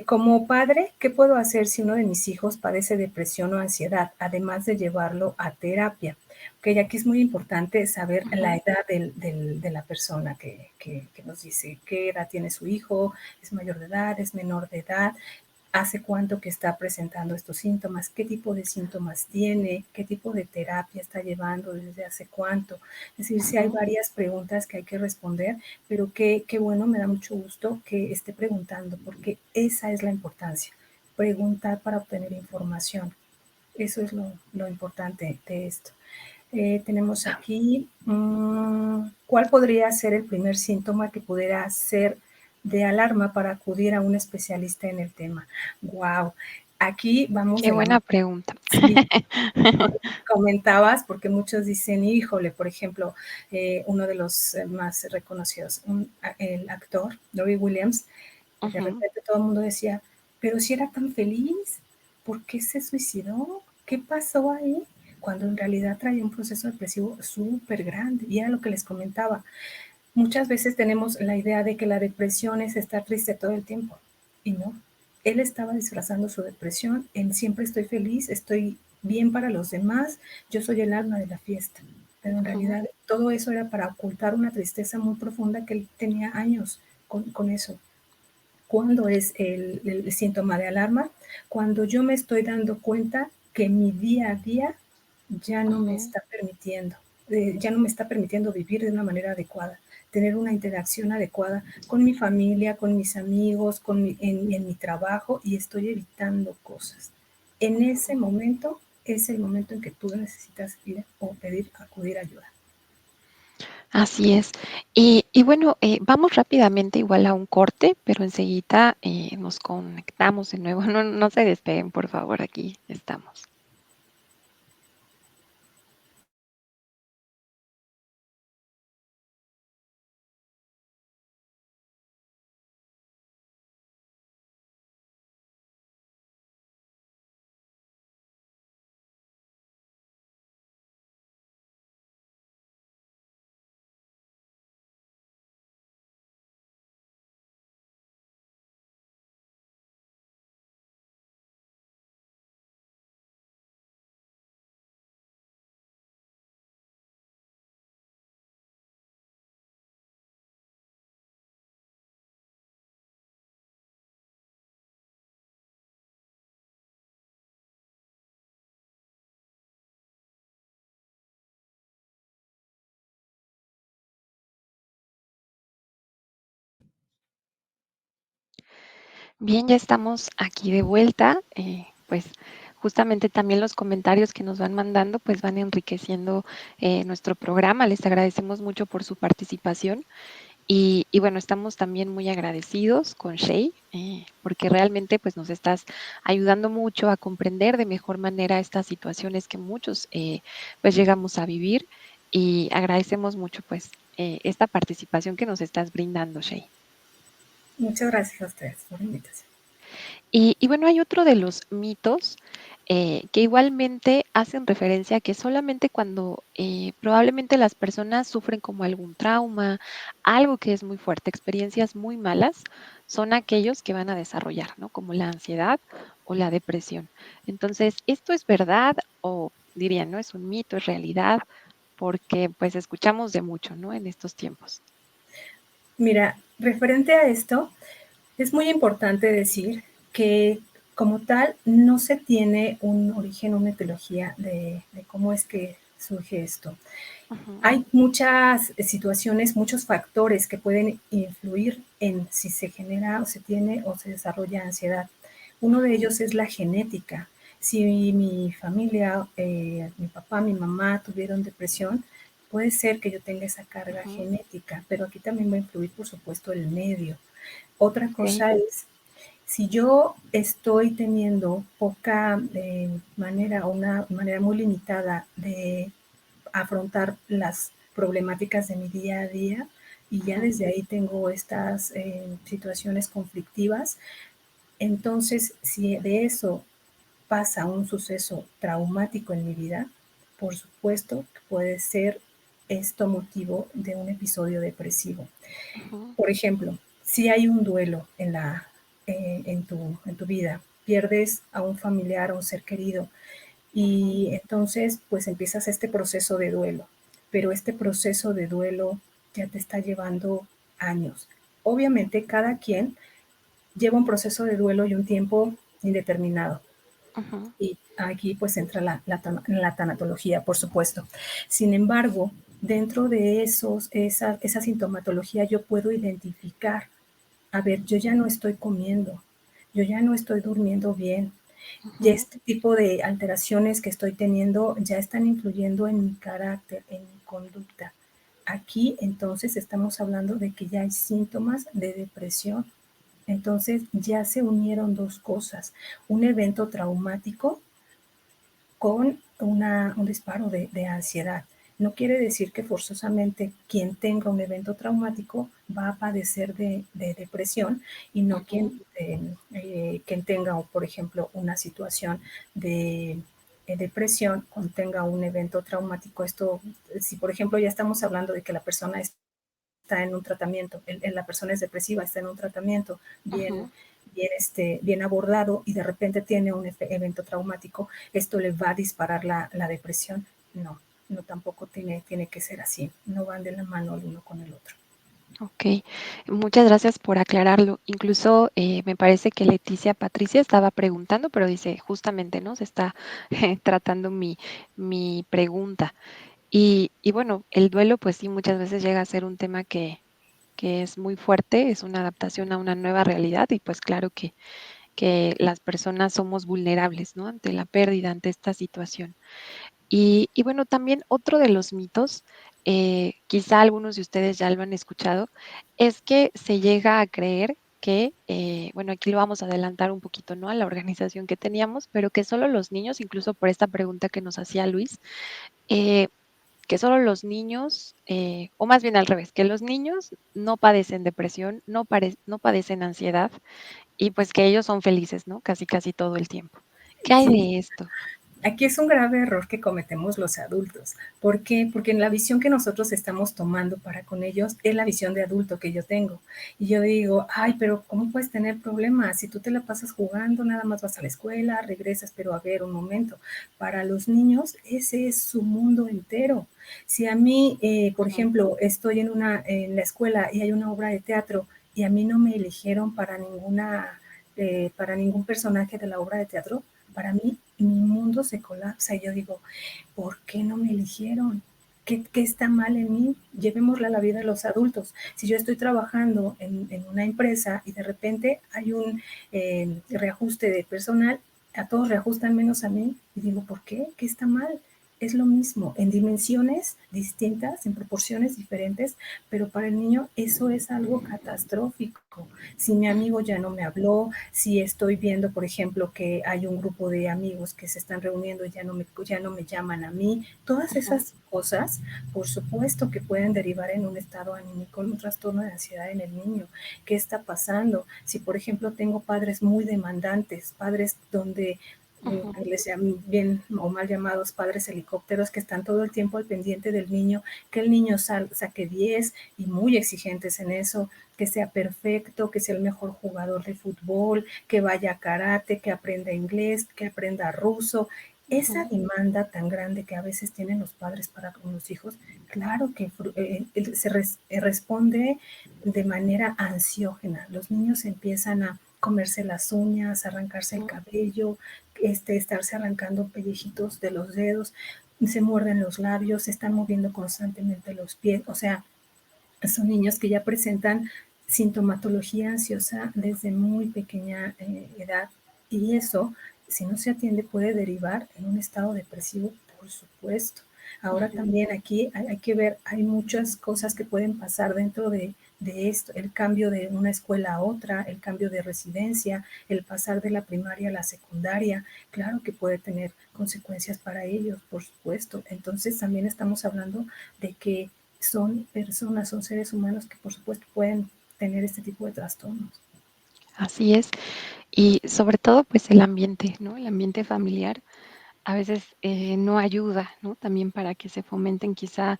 como padre, ¿qué puedo hacer si uno de mis hijos padece depresión o ansiedad, además de llevarlo a terapia? Que aquí es muy importante saber la Ujú. edad de la persona que nos dice qué edad tiene su hijo, es mayor de edad, es menor de edad, hace cuánto que está presentando estos síntomas, qué tipo de síntomas tiene, qué tipo de terapia está llevando, desde hace cuánto. Es decir, sí hay Ujú, varias preguntas que hay que responder, pero qué bueno, me da mucho gusto que esté preguntando, porque esa es la importancia, preguntar para obtener información. Eso es lo importante de esto. Tenemos aquí, ¿cuál podría ser el primer síntoma que pudiera ser de alarma para acudir a un especialista en el tema? Wow, aquí vamos qué de la buena mano. pregunta. Sí, comentabas, porque muchos dicen, híjole, por ejemplo, uno de los más reconocidos, el actor, Robbie Williams, de Ujú, repente todo el mundo decía, pero si era tan feliz, ¿por qué se suicidó? ¿Qué pasó ahí? Cuando en realidad traía un proceso depresivo súper grande. Y era lo que les comentaba. Muchas veces tenemos la idea de que la depresión es estar triste todo el tiempo. Y no. Él estaba disfrazando su depresión en siempre estoy feliz, estoy bien para los demás, yo soy el alma de la fiesta. Pero en Ujú, realidad todo eso era para ocultar una tristeza muy profunda que él tenía años con eso. ¿Cuándo es el síntoma de alarma? Cuando yo me estoy dando cuenta que mi día a día ya no me ujú. está permitiendo, ya no me está permitiendo vivir de una manera adecuada, tener una interacción adecuada con mi familia, con mis amigos, en mi trabajo y estoy evitando cosas. En ese momento es el momento en que tú necesitas ir o pedir, acudir ayuda. Así es. Y bueno, vamos rápidamente igual a un corte, pero enseguida nos conectamos de nuevo. No se despeguen, por favor, aquí estamos. Bien, ya estamos aquí de vuelta. Pues justamente también los comentarios que nos van mandando pues van enriqueciendo nuestro programa. Les agradecemos mucho por su participación y bueno, estamos también muy agradecidos con Shay porque realmente pues nos estás ayudando mucho a comprender de mejor manera estas situaciones que muchos pues llegamos a vivir y agradecemos mucho pues esta participación que nos estás brindando, Shay. Muchas gracias a ustedes por la invitación. Y bueno, hay otro de los mitos que igualmente hacen referencia a que solamente cuando probablemente las personas sufren como algún trauma, algo que es muy fuerte, experiencias muy malas, son aquellos que van a desarrollar, ¿no? Como la ansiedad o la depresión. Entonces, ¿esto es verdad o dirían, no? ¿Es un mito, es realidad? Porque pues escuchamos de mucho, ¿no? En estos tiempos. Mira, referente a esto, es muy importante decir que como tal no se tiene un origen, una etiología de cómo es que surge esto. Ujú, Hay muchas situaciones, muchos factores que pueden influir en si se genera o se tiene o se desarrolla ansiedad. Uno de ujú, ellos es la genética. Si mi familia, mi papá, mi mamá tuvieron depresión, puede ser que yo tenga esa carga ujú. genética, pero aquí también va a influir, por supuesto, el medio. Otra Ok. cosa es, si yo estoy teniendo poca manera o una manera muy limitada de afrontar las problemáticas de mi día a día y ya Ujú, desde ahí tengo estas situaciones conflictivas, entonces si de eso pasa un suceso traumático en mi vida, por supuesto que puede ser esto motivo de un episodio depresivo. ujú, Por ejemplo, si hay un duelo en tu vida, pierdes a un familiar, a un ser querido, ujú, y entonces pues empiezas este proceso de duelo, pero este proceso de duelo ya te está llevando años. Obviamente cada quien lleva un proceso de duelo y un tiempo indeterminado. ujú. Y aquí pues entra la tanatología, por supuesto. Sin embargo, dentro de esa sintomatología yo puedo identificar, a ver, yo ya no estoy comiendo, yo ya no estoy durmiendo bien, y Ujú, este tipo de alteraciones que estoy teniendo ya están influyendo en mi carácter, en mi conducta. Aquí entonces estamos hablando de que ya hay síntomas de depresión. Entonces ya se unieron dos cosas, un evento traumático con un disparo de ansiedad. No quiere decir que forzosamente quien tenga un evento traumático va a padecer de depresión y no quien ujú. quien tenga, por ejemplo, una situación de depresión, cuando tenga un evento traumático, esto, si por ejemplo ya estamos hablando de que la persona está en un tratamiento, la persona es depresiva, está en un tratamiento Ujú. bien abordado y de repente tiene un evento traumático, esto le va a disparar la depresión. No, no tampoco tiene que ser así, no van de la mano el uno con el otro. Ok, muchas gracias por aclararlo. Incluso me parece que Leticia Patricia estaba preguntando, pero dice justamente, ¿no? Se está tratando mi pregunta. Y bueno, el duelo, pues sí, muchas veces llega a ser un tema que es muy fuerte, es una adaptación a una nueva realidad y pues claro que las personas somos vulnerables, ¿no? Ante la pérdida, ante esta situación. Y bueno, también otro de los mitos, quizá algunos de ustedes ya lo han escuchado, es que se llega a creer que, bueno, aquí lo vamos a adelantar un poquito, ¿no? A la organización que teníamos, pero que solo los niños, incluso por esta pregunta que nos hacía Luis, eh, que solo los niños, o más bien al revés, que los niños no padecen depresión, no padecen ansiedad y pues que ellos son felices, ¿no? Casi, casi todo el tiempo. ¿Qué hay Sí, de esto? aquí es un grave error que cometemos los adultos. ¿Por qué? Porque en la visión que nosotros estamos tomando para con ellos es la visión de adulto que yo tengo. Y yo digo, ay, pero ¿cómo puedes tener problemas? Si tú te la pasas jugando, nada más vas a la escuela, regresas, pero a ver, un momento. Para los niños, ese es su mundo entero. Si a mí, por Ujú, ejemplo, estoy en la escuela y hay una obra de teatro y a mí no me eligieron para ningún personaje de la obra de teatro, para mí mi mundo se colapsa y yo digo, ¿por qué no me eligieron? ¿Qué está mal en mí? Llevémosla a la vida de los adultos. Si yo estoy trabajando en una empresa y de repente hay un reajuste de personal, a todos reajustan menos a mí y digo, ¿por qué? ¿Qué está mal? Es lo mismo, en dimensiones distintas, en proporciones diferentes, pero para el niño eso es algo catastrófico. Si mi amigo ya no me habló, si estoy viendo, por ejemplo, que hay un grupo de amigos que se están reuniendo y ya no me llaman a mí, todas ujú, esas cosas, por supuesto que pueden derivar en un estado anímico, en un trastorno de ansiedad en el niño. ¿Qué está pasando? Si, por ejemplo, tengo padres muy demandantes, padres donde ujú, les llaman bien o mal llamados padres helicópteros que están todo el tiempo al pendiente del niño, que el niño saque 10 y muy exigentes en eso, que sea perfecto, que sea el mejor jugador de fútbol, que vaya a karate, que aprenda inglés, que aprenda ruso. Esa ujú, demanda tan grande que a veces tienen los padres para con los hijos, claro que responde de manera ansiógena. Los niños empiezan a comerse las uñas, arrancarse el ujú, cabello, estarse arrancando pellejitos de los dedos, se muerden los labios, se están moviendo constantemente los pies, o sea, son niños que ya presentan sintomatología ansiosa desde muy pequeña edad y eso, si no se atiende, puede derivar en un estado depresivo, por supuesto. Ahora ujú. también aquí hay que ver, hay muchas cosas que pueden pasar dentro de esto, el cambio de una escuela a otra, el cambio de residencia, el pasar de la primaria a la secundaria, claro que puede tener consecuencias para ellos, por supuesto. Entonces también estamos hablando de que son personas, son seres humanos que por supuesto pueden tener este tipo de trastornos. Así es. Y sobre todo, pues el ambiente, ¿no? El ambiente familiar a veces no ayuda, ¿no? También para que se fomenten quizá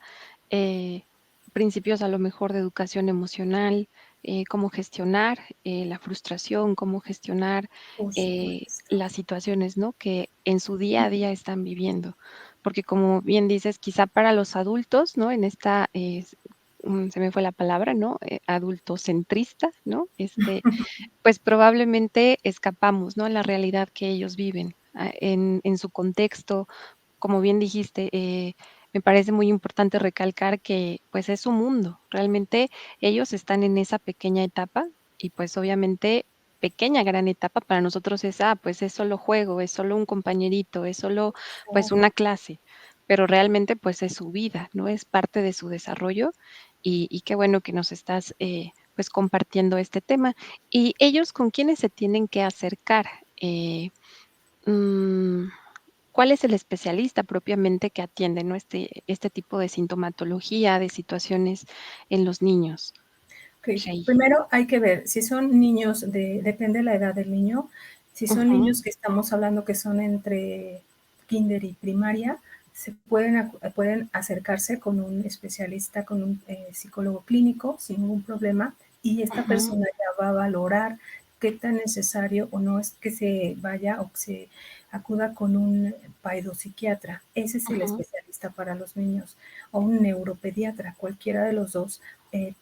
eh, principios a lo mejor de educación emocional, cómo gestionar la frustración, cómo gestionar Por supuesto. las situaciones, ¿no? Que en su día a día están viviendo. Porque como bien dices, quizá para los adultos, ¿no? En esta, se me fue la palabra, ¿no? Adultocentrista, ¿no? Pues probablemente escapamos, ¿no? La realidad que ellos viven, en su contexto. Como bien dijiste, me parece muy importante recalcar que, pues, es su mundo. Realmente ellos están en esa pequeña etapa y, pues, obviamente, pequeña, gran etapa para nosotros es, pues, es solo juego, es solo un compañerito, es solo, pues, Exacto. una clase, pero realmente, pues, es su vida, ¿no? Es parte de su desarrollo y qué bueno que nos estás, pues, compartiendo este tema. ¿Y ellos con quiénes se tienen que acercar? Mm, ¿Cuál es el especialista propiamente que atiende, no? Este tipo de sintomatología, de situaciones en los niños. Ok, Shey? primero hay que ver si son niños depende de la edad del niño, si son Ujú, niños que estamos hablando que son entre kinder y primaria, pueden acercarse con un especialista, con un psicólogo clínico sin ningún problema y esta ujú, persona ya va a valorar qué tan necesario o no es que se vaya o que se acuda con un psiquiatra. Ese es el ujú, especialista para los niños o un neuropediatra, cualquiera de los dos.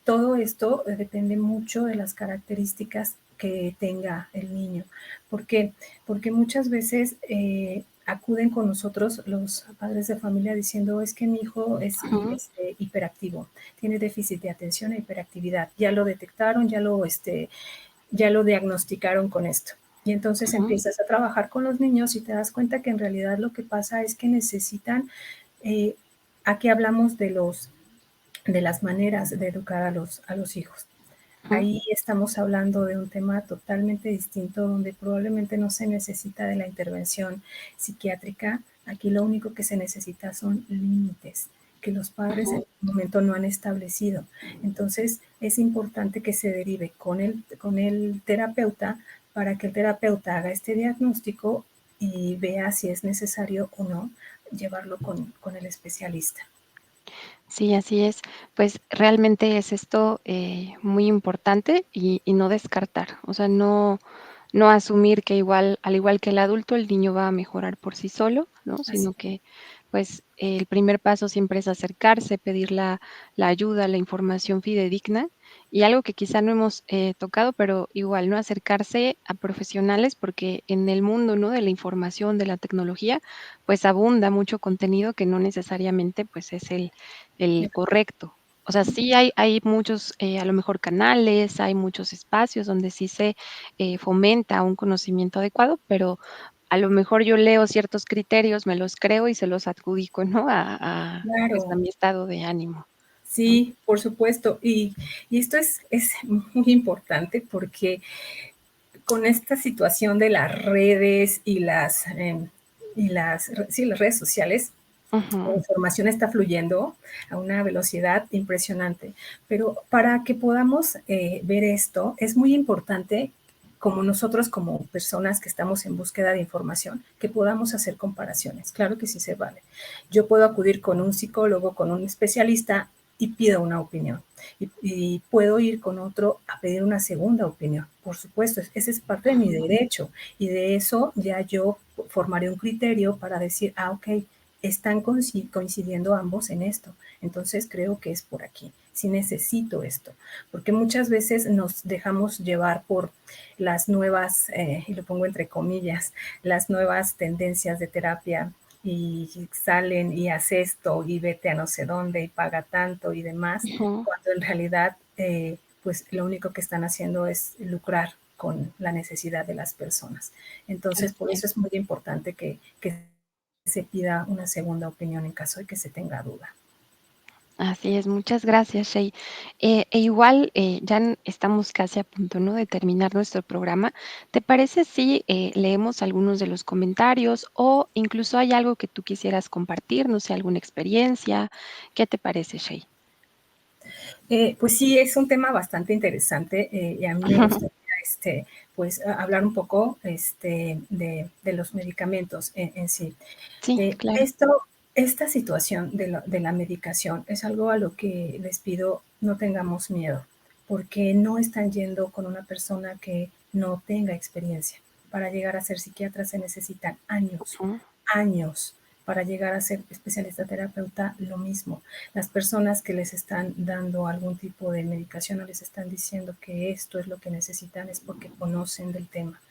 Todo esto depende mucho de las características que tenga el niño. ¿Por qué? Porque muchas veces acuden con nosotros los padres de familia diciendo es que mi hijo es ujú, hiperactivo, tiene déficit de atención e hiperactividad. Ya lo detectaron, ya lo diagnosticaron con esto. Y entonces ujú, empiezas a trabajar con los niños y te das cuenta que en realidad lo que pasa es que necesitan, eh, aquí hablamos de las maneras de educar a los hijos. ujú, Ahí estamos hablando de un tema totalmente distinto donde probablemente no se necesita de la intervención psiquiátrica. Aquí lo único que se necesita son límites que los padres en ujú. este momento no han establecido. Entonces es importante que se derive con el terapeuta para que el terapeuta haga este diagnóstico y vea si es necesario o no llevarlo con el especialista. Sí, así es. Pues realmente es esto muy importante y no descartar, o sea, no asumir que igual, al igual que el adulto, el niño va a mejorar por sí solo, ¿no? Así. Sino que pues el primer paso siempre es acercarse, pedir la ayuda, la información fidedigna y algo que quizá no hemos tocado, pero igual, ¿no? Acercarse a profesionales porque en el mundo, ¿no? De la información, de la tecnología, pues abunda mucho contenido que no necesariamente pues es el correcto. O sea, sí hay muchos, a lo mejor canales, hay muchos espacios donde sí se, fomenta un conocimiento adecuado, pero a lo mejor yo leo ciertos criterios, me los creo y se los adjudico, ¿no? Pues, a Claro. mi estado de ánimo, ¿no? Sí, por supuesto. Y esto es muy importante porque con esta situación de las redes sí, las redes sociales, la Ujú, información está fluyendo a una velocidad impresionante. Pero para que podamos ver esto, es muy importante como nosotros como personas que estamos en búsqueda de información, que podamos hacer comparaciones. Claro que sí se vale. Yo puedo acudir con un psicólogo, con un especialista y pido una opinión. Y puedo ir con otro a pedir una segunda opinión. Por supuesto, ese es parte de mi ujú. derecho y de eso ya yo formaré un criterio para decir, ok, están coincidiendo ambos en esto. Entonces creo que es por aquí. Si necesito esto, porque muchas veces nos dejamos llevar por las nuevas, y lo pongo entre comillas, las nuevas tendencias de terapia y salen y hace esto y vete a no sé dónde y paga tanto y demás, Ujú, cuando en realidad pues lo único que están haciendo es lucrar con la necesidad de las personas. Entonces, así por eso es. es muy importante que se pida una segunda opinión en caso de que se tenga duda. Así es, muchas gracias, Shey. Igual, ya estamos casi a punto, ¿no? De terminar nuestro programa. ¿Te parece si leemos algunos de los comentarios o incluso hay algo que tú quisieras compartir, no sé, alguna experiencia? ¿Qué te parece, Shey? Pues sí, es un tema bastante interesante y a mí me gustaría pues, hablar un poco de los medicamentos en sí. Sí, Eh, claro. esto, esta situación de la medicación es algo a lo que les pido no tengamos miedo, porque no están yendo con una persona que no tenga experiencia. Para llegar a ser psiquiatra se necesitan años, Ujú, años. Para llegar a ser especialista terapeuta, lo mismo. Las personas que les están dando algún tipo de medicación o les están diciendo que esto es lo que necesitan es porque conocen del tema.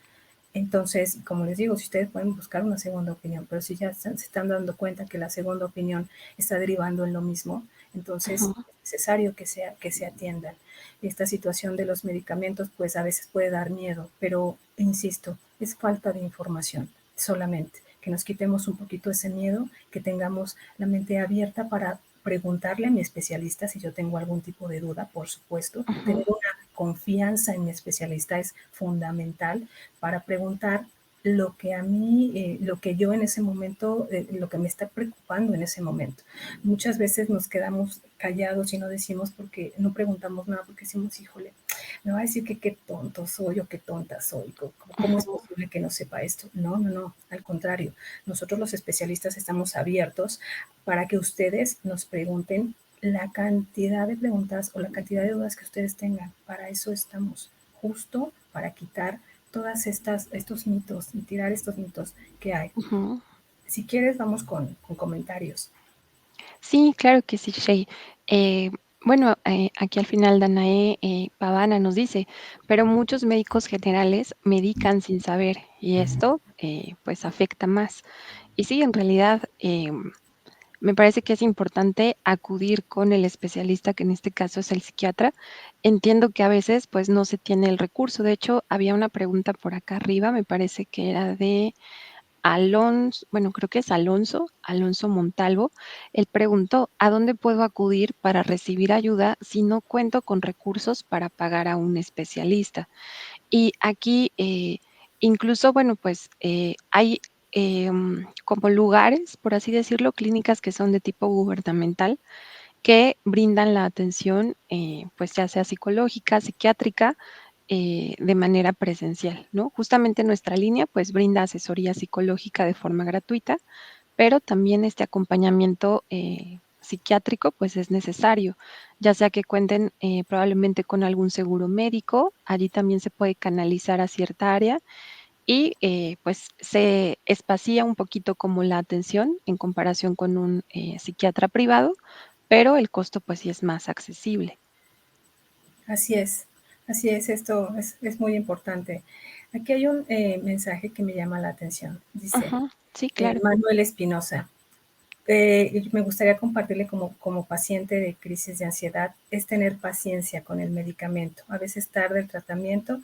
Entonces, como les digo, si ustedes pueden buscar una segunda opinión, pero si ya se están dando cuenta que la segunda opinión está derivando en lo mismo, entonces ujú, es necesario que se atiendan. Esta situación de los medicamentos, pues a veces puede dar miedo, pero insisto, es falta de información solamente. Que nos quitemos un poquito ese miedo, que tengamos la mente abierta para preguntarle a mi especialista si yo tengo algún tipo de duda, por supuesto. ujú, Tener una confianza en mi especialista es fundamental para preguntar lo que a mí, lo que yo en ese momento, lo que me está preocupando en ese momento. Muchas veces nos quedamos callados y no decimos porque no preguntamos nada, porque decimos, híjole, me va a decir que qué tonto soy o qué tonta soy, cómo es Ujú, posible que no sepa esto. No, no, no, al contrario, nosotros los especialistas estamos abiertos para que ustedes nos pregunten la cantidad de preguntas o la cantidad de dudas que ustedes tengan. Para eso estamos, justo para quitar todas estos mitos y tirar estos mitos que hay. ujú. Si quieres, vamos con comentarios. Sí, claro que sí, Shay. Eh, bueno, aquí al final Danae Pavana nos dice, pero muchos médicos generales medican sin saber y esto pues afecta más. Y sí, en realidad me parece que es importante acudir con el especialista, que en este caso es el psiquiatra. Entiendo que a veces pues no se tiene el recurso. De hecho, había una pregunta por acá arriba, me parece que era de Alonso, bueno, creo que es Alonso Montalvo. Él preguntó, ¿a dónde puedo acudir para recibir ayuda si no cuento con recursos para pagar a un especialista? Y aquí, incluso, bueno, pues hay como lugares, por así decirlo, clínicas que son de tipo gubernamental que brindan la atención, pues ya sea psicológica, psiquiátrica, de manera presencial, ¿no? Justamente nuestra línea, pues brinda asesoría psicológica de forma gratuita, pero también este acompañamiento psiquiátrico, pues es necesario, ya sea que cuenten probablemente con algún seguro médico, allí también se puede canalizar a cierta área y pues se espacía un poquito como la atención en comparación con un psiquiatra privado, pero el costo pues sí es más accesible. Así es, esto es muy importante. Aquí hay un mensaje que me llama la atención. Dice, Ajá, sí, claro. Manuel Espinosa, me gustaría compartirle como paciente de crisis de ansiedad, es tener paciencia con el medicamento. A veces tarda el tratamiento,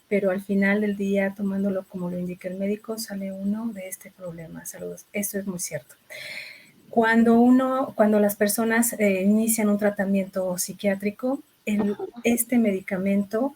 pero al final del día, tomándolo como lo indica el médico, sale uno de este problema. Saludos. Esto es muy cierto. Cuando las personas inician un tratamiento psiquiátrico, este medicamento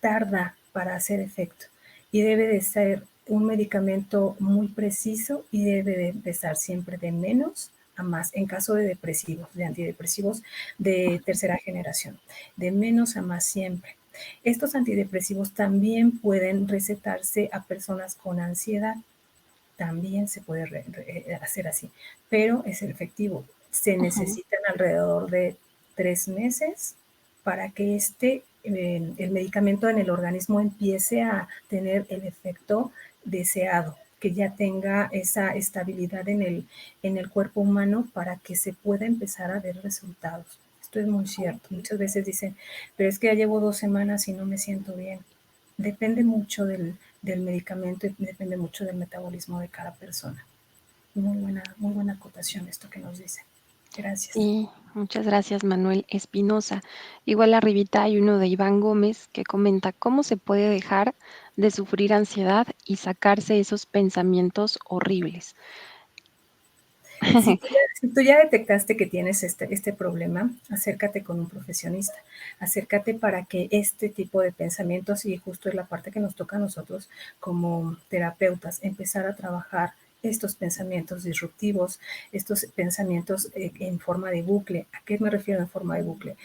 tarda para hacer efecto y debe de ser un medicamento muy preciso y debe de empezar siempre de menos a más en caso de depresivos, de antidepresivos de tercera generación, de menos a más siempre. Estos antidepresivos también pueden recetarse a personas con ansiedad, también se puede hacer así, pero es efectivo. Se Ujú, necesitan alrededor de 3 meses para que el medicamento en el organismo empiece a tener el efecto deseado, que ya tenga esa estabilidad en el cuerpo humano para que se pueda empezar a ver resultados. Esto es muy cierto. Muchas veces dicen, pero es que ya llevo 2 semanas y no me siento bien. Depende mucho del medicamento y depende mucho del metabolismo de cada persona. Muy buena acotación esto que nos dice. Gracias. sí, muchas gracias, Manuel Espinosa. Igual arribita hay uno de Iván Gómez que comenta cómo se puede dejar de sufrir ansiedad y sacarse esos pensamientos horribles. Si tú ya detectaste que tienes este problema, acércate con un profesionista. Acércate para que este tipo de pensamientos, y justo es la parte que nos toca a nosotros como terapeutas, empezar a trabajar estos pensamientos disruptivos, estos pensamientos en forma de bucle. ¿A qué me refiero en forma de bucle?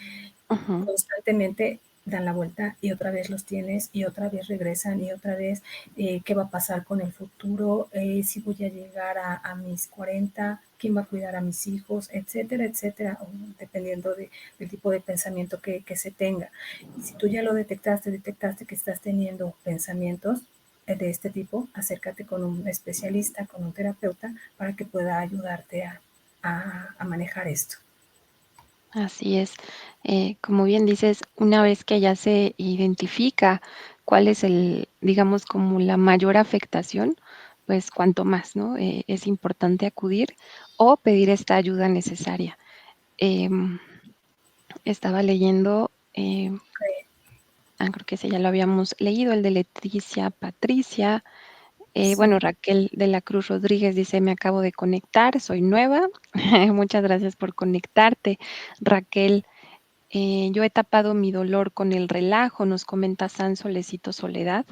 Ujú, Constantemente dan la vuelta y otra vez los tienes y otra vez regresan y otra vez qué va a pasar con el futuro, si voy a llegar a mis 40, quién va a cuidar a mis hijos, etcétera, etcétera, dependiendo del tipo de pensamiento que se tenga. Si tú ya lo detectaste que estás teniendo pensamientos de este tipo, acércate con un especialista, con un terapeuta, para que pueda ayudarte a manejar esto. así es. Como bien dices, una vez que ya se identifica cuál es el, digamos, como la mayor afectación, pues cuanto más, ¿no? Es importante acudir o pedir esta ayuda necesaria. Em, Estaba leyendo, creo que ese ya lo habíamos leído, el de Leticia Patricia. Sí, Bueno, Raquel de la Cruz Rodríguez dice, me acabo de conectar, soy nueva. Muchas gracias por conectarte, Raquel. Yo he tapado mi dolor con el relajo, nos comenta San Solecito Soledad.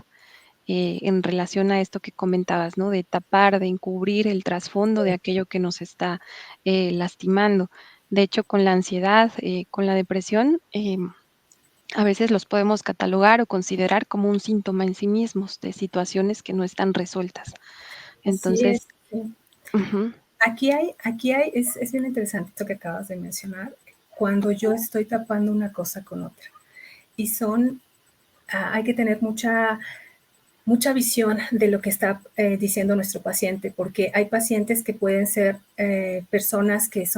en relación a esto que comentabas, ¿no? De tapar, de encubrir el trasfondo de aquello que nos está lastimando. De hecho, con la ansiedad, con la depresión, a veces los podemos catalogar o considerar como un síntoma en sí mismos de situaciones que no están resueltas. Así es. Entonces, Sí. ujú, Es bien interesante esto que acabas de mencionar, cuando yo estoy tapando una cosa con otra. Y hay que tener mucha visión de lo que está diciendo nuestro paciente, porque hay pacientes que pueden ser personas que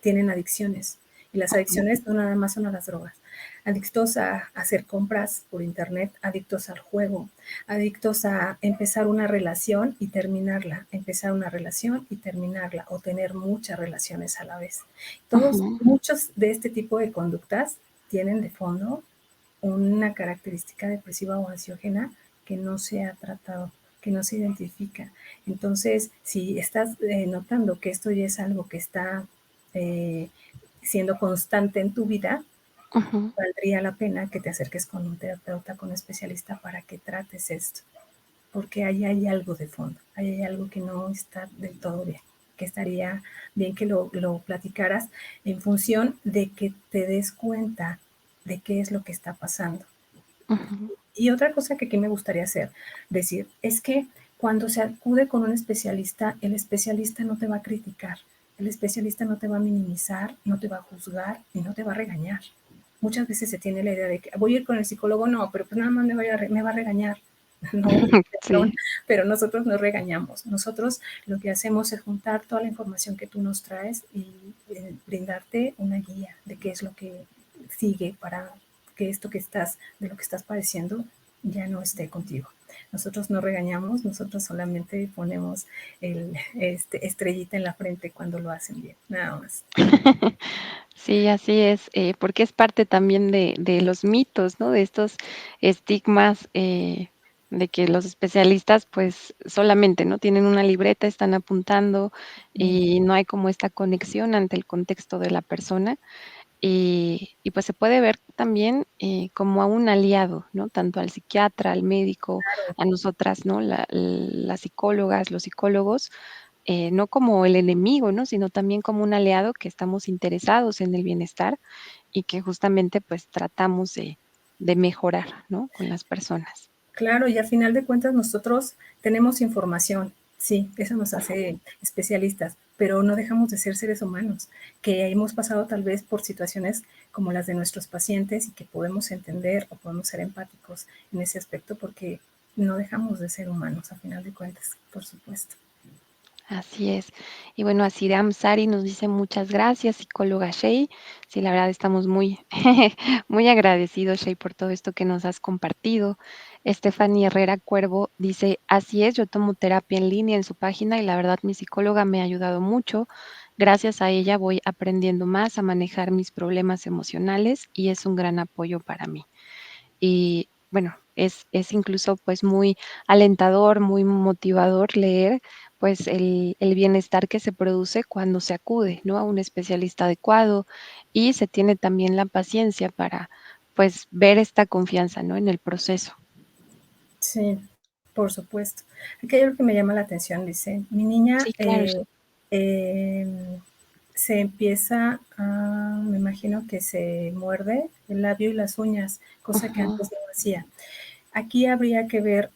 tienen adicciones, y las ujú, adicciones no nada más son a las drogas. Adictos a hacer compras por internet, adictos al juego, adictos a empezar una relación y terminarla, empezar una relación y terminarla, o tener muchas relaciones a la vez. ujú, Muchos de este tipo de conductas tienen de fondo una característica depresiva o ansiógena que no se ha tratado, que no se identifica. Entonces, si estás notando que esto ya es algo que está eh, siendo constante en tu vida, ujú. valdría la pena que te acerques con un terapeuta, con un especialista para que trates esto, porque ahí hay algo de fondo, ahí hay algo que no está del todo bien, que estaría bien que lo platicaras en función de que te des cuenta de qué es lo que está pasando. Ujú, Y otra cosa que aquí me gustaría decir, es que cuando se acude con un especialista, el especialista no te va a criticar, el especialista no te va a minimizar, no te va a juzgar y no te va a regañar. Muchas veces se tiene la idea de que voy a ir con el psicólogo, no, pero pues nada más me va a regañar. No, sí, perdón, pero nosotros no regañamos. Nosotros lo que hacemos es juntar toda la información que tú nos traes y brindarte una guía de qué es lo que sigue para que esto de lo que estás padeciendo, ya no esté contigo. Nosotros no regañamos, nosotros solamente ponemos estrellita en la frente cuando lo hacen bien, nada más. sí, así es, porque es parte también de los mitos, ¿no? De estos estigmas, de que los especialistas, pues, solamente, ¿no? Tienen una libreta, están apuntando y no hay como esta conexión ante el contexto de la persona. Y pues se puede ver también, como a un aliado, ¿no? Tanto al psiquiatra, al médico, a nosotras, ¿no? Las psicólogas, los psicólogos, no como el enemigo, ¿no? Sino también como un aliado que estamos interesados en el bienestar y que justamente, pues, tratamos de mejorar, ¿no? Con las personas. Claro, y a final de cuentas nosotros tenemos información, sí, eso nos hace especialistas, pero no dejamos de ser seres humanos, que hemos pasado tal vez por situaciones como las de nuestros pacientes y que podemos entender o podemos ser empáticos en ese aspecto porque no dejamos de ser humanos a final de cuentas, por supuesto. Así es. Y bueno, Asiram Sari nos dice muchas gracias, psicóloga Shay. Sí, la verdad estamos muy, muy agradecidos, Shay, por todo esto que nos has compartido. Stephanie Herrera Cuervo dice, así es, yo tomo terapia en línea en su página y la verdad mi psicóloga me ha ayudado mucho. Gracias a ella voy aprendiendo más a manejar mis problemas emocionales y es un gran apoyo para mí. Y bueno, es incluso, pues, muy alentador, muy motivador leer, pues, el bienestar que se produce cuando se acude, ¿no?, a un especialista adecuado, y se tiene también la paciencia para, pues, ver esta confianza, ¿no?, en el proceso. Sí, por supuesto. Aquí hay algo que me llama la atención, dice, mi niña Sí, claro. se empieza me imagino que se muerde el labio y las uñas, cosa que Ujú, antes no hacía. Aquí habría que ver,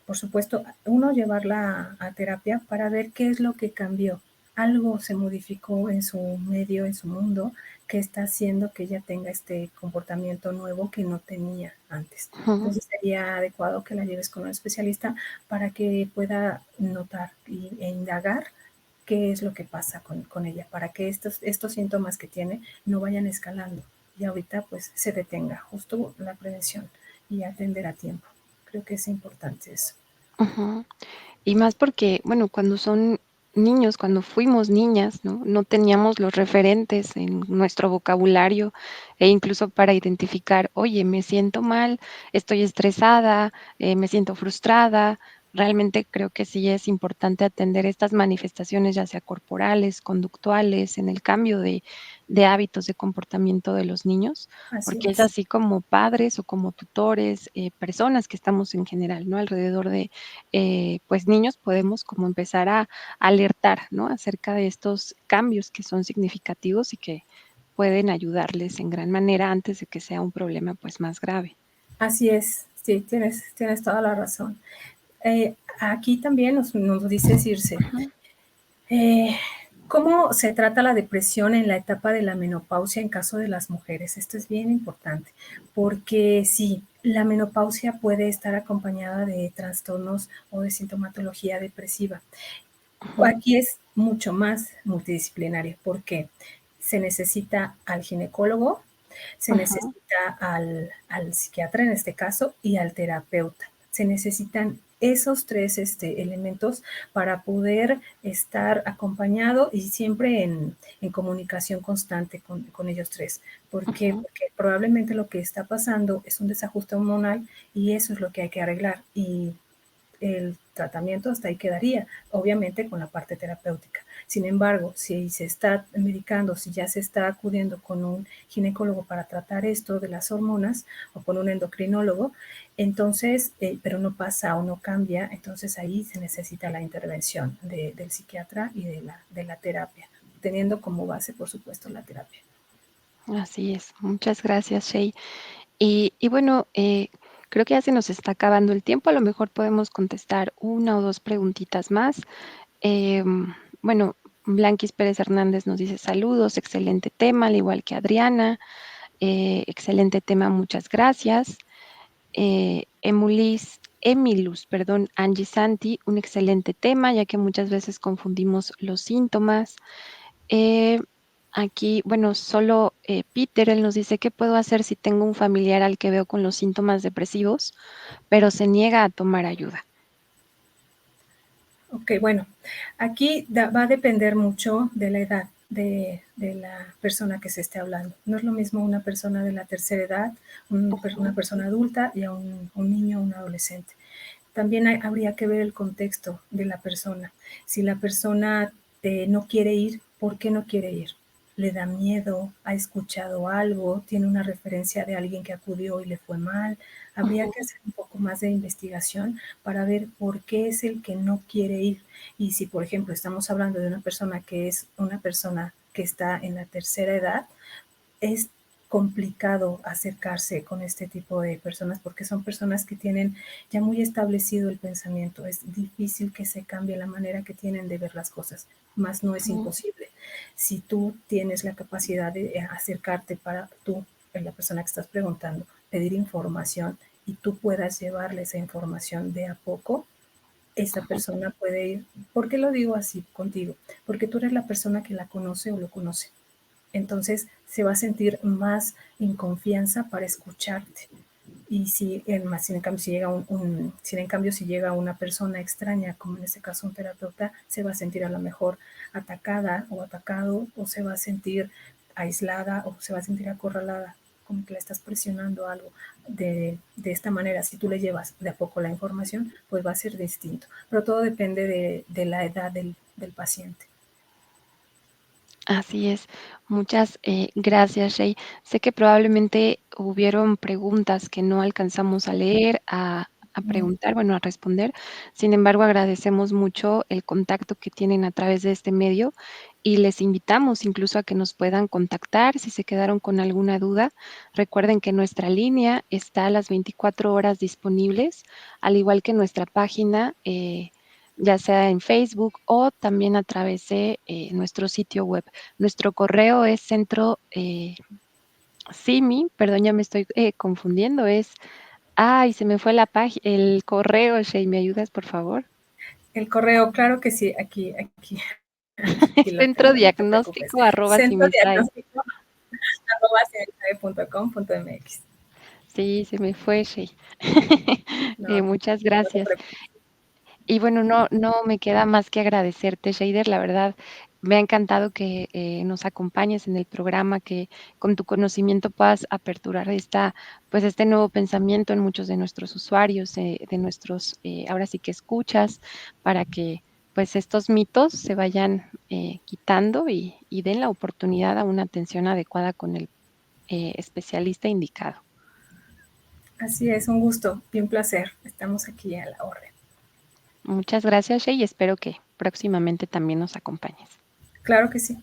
por supuesto, uno llevarla a terapia para ver qué es lo que cambió. Algo se modificó en su medio, en su mundo, que está haciendo que ella tenga este comportamiento nuevo que no tenía antes. ujú. Entonces sería adecuado que la lleves con un especialista para que pueda notar e indagar qué es lo que pasa con ella, para que estos síntomas que tiene no vayan escalando y ahorita pues se detenga, justo la prevención y atender a tiempo. Creo que es importante eso. Ujú. Y más porque, bueno, cuando son niños, cuando fuimos niñas, ¿no? No teníamos los referentes en nuestro vocabulario e incluso para identificar, oye, me siento mal, estoy estresada, me siento frustrada. realmente creo que sí es importante atender estas manifestaciones, ya sea corporales, conductuales, en el cambio de hábitos de comportamiento de los niños, Así porque es es. así como padres o como tutores, personas que estamos en general, ¿no? Alrededor de, pues, niños, podemos como empezar a alertar, ¿no? Acerca de estos cambios que son significativos y que pueden ayudarles en gran manera antes de que sea un problema, pues, más grave. Así es, sí, tienes toda la razón. Aquí también nos dice Circe, Ujú, eh, ¿cómo se trata la depresión en la etapa de la menopausia en caso de las mujeres? Esto es bien importante, porque sí, la menopausia puede estar acompañada de trastornos o de sintomatología depresiva. ujú, Aquí es mucho más multidisciplinario, porque se necesita al ginecólogo, se ujú, necesita al psiquiatra en este caso y al terapeuta. Se necesitan esos tres elementos para poder estar acompañado y siempre en comunicación constante con ellos tres. ¿Por qué? ujú. Porque probablemente lo que está pasando es un desajuste hormonal y eso es lo que hay que arreglar. Y el tratamiento hasta ahí quedaría, obviamente con la parte terapéutica. Sin embargo, si se está medicando, si ya se está acudiendo con un ginecólogo para tratar esto de las hormonas o con un endocrinólogo, entonces, pero no pasa o no cambia, entonces ahí se necesita la intervención del psiquiatra y de la terapia, teniendo como base, por supuesto, la terapia. Así es. Muchas gracias, Shey. Y bueno, creo que ya se nos está acabando el tiempo. A lo mejor podemos contestar una o dos preguntitas más. Bueno, Blanquis Pérez Hernández nos dice saludos, excelente tema, al igual que Adriana. Excelente tema, muchas gracias. Emilus, perdón, Angie Santi, un excelente tema, ya que muchas veces confundimos los síntomas. Eh, Aquí, bueno, solo Peter, él nos dice, ¿qué puedo hacer si tengo un familiar al que veo con los síntomas depresivos, pero se niega a tomar ayuda? Ok, bueno, aquí va a depender mucho de la edad de la persona que se esté hablando. No es lo mismo una persona de la tercera edad, una Ujú, persona adulta y a un niño o un adolescente. También habría que ver el contexto de la persona. Si la persona no quiere ir, ¿por qué no quiere ir? ¿Le da miedo? ¿Ha escuchado algo? ¿Tiene una referencia de alguien que acudió y le fue mal? Habría ujú, que hacer un poco más de investigación para ver por qué es el que no quiere ir. Y si, por ejemplo, estamos hablando de una persona que es una persona que está en la tercera edad, es complicado acercarse con este tipo de personas porque son personas que tienen ya muy establecido el pensamiento. Es difícil que se cambie la manera que tienen de ver las cosas, más no es ujú, imposible. Si tú tienes la capacidad de acercarte para tú, la persona que estás preguntando, pedir información y tú puedas llevarle esa información de a poco, esta persona puede ir. ¿Por qué lo digo así contigo? Porque tú eres la persona que la conoce o lo conoce, entonces se va a sentir más en confianza para escucharte. Y si, sin en cambio, si llega una persona extraña, como en este caso un terapeuta, se va a sentir a lo mejor atacada o atacado, o se va a sentir aislada, o se va a sentir acorralada, como que le estás presionando algo. De esta manera, si tú le llevas de a poco la información, pues va a ser distinto. Pero todo depende de la edad del paciente. así es. Muchas gracias, Shay. Sé que probablemente hubieron preguntas que no alcanzamos a leer, a preguntar, bueno, a responder. Sin embargo, agradecemos mucho el contacto que tienen a través de este medio y les invitamos incluso a que nos puedan contactar si se quedaron con alguna duda. Recuerden que nuestra línea está a las 24 horas disponibles, al igual que nuestra página. Ya sea en Facebook o también a través de nuestro sitio web. Nuestro correo es simi, perdón, ya me estoy confundiendo, ay, se me fue la página, el correo, Shay, ¿me ayudas, por favor? El correo, claro que sí, aquí lo Centro tengo, no te preocupes. diagnóstico arroba Centro simisae. diagnóstico @cimisae.com.mx. Sí, se me fue, Shay. No, Muchas no te gracias. preocupes. Y bueno, no me queda más que agradecerte, Shader, la verdad. Me ha encantado que nos acompañes en el programa, que con tu conocimiento puedas aperturar pues este nuevo pensamiento en muchos de nuestros usuarios, de nuestros, ahora sí que escuchas, para que pues estos mitos se vayan quitando y den la oportunidad a una atención adecuada con el especialista indicado. Así es, un gusto y un placer. Estamos aquí a la orden. Muchas gracias, Shey, y espero que próximamente también nos acompañes. Claro que sí.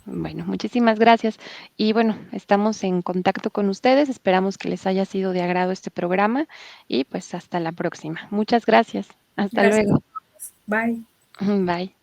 Bueno, muchísimas gracias. Y bueno, estamos en contacto con ustedes. Esperamos que les haya sido de agrado este programa y pues hasta la próxima. Muchas gracias. Hasta Gracias. luego. Bye. Bye.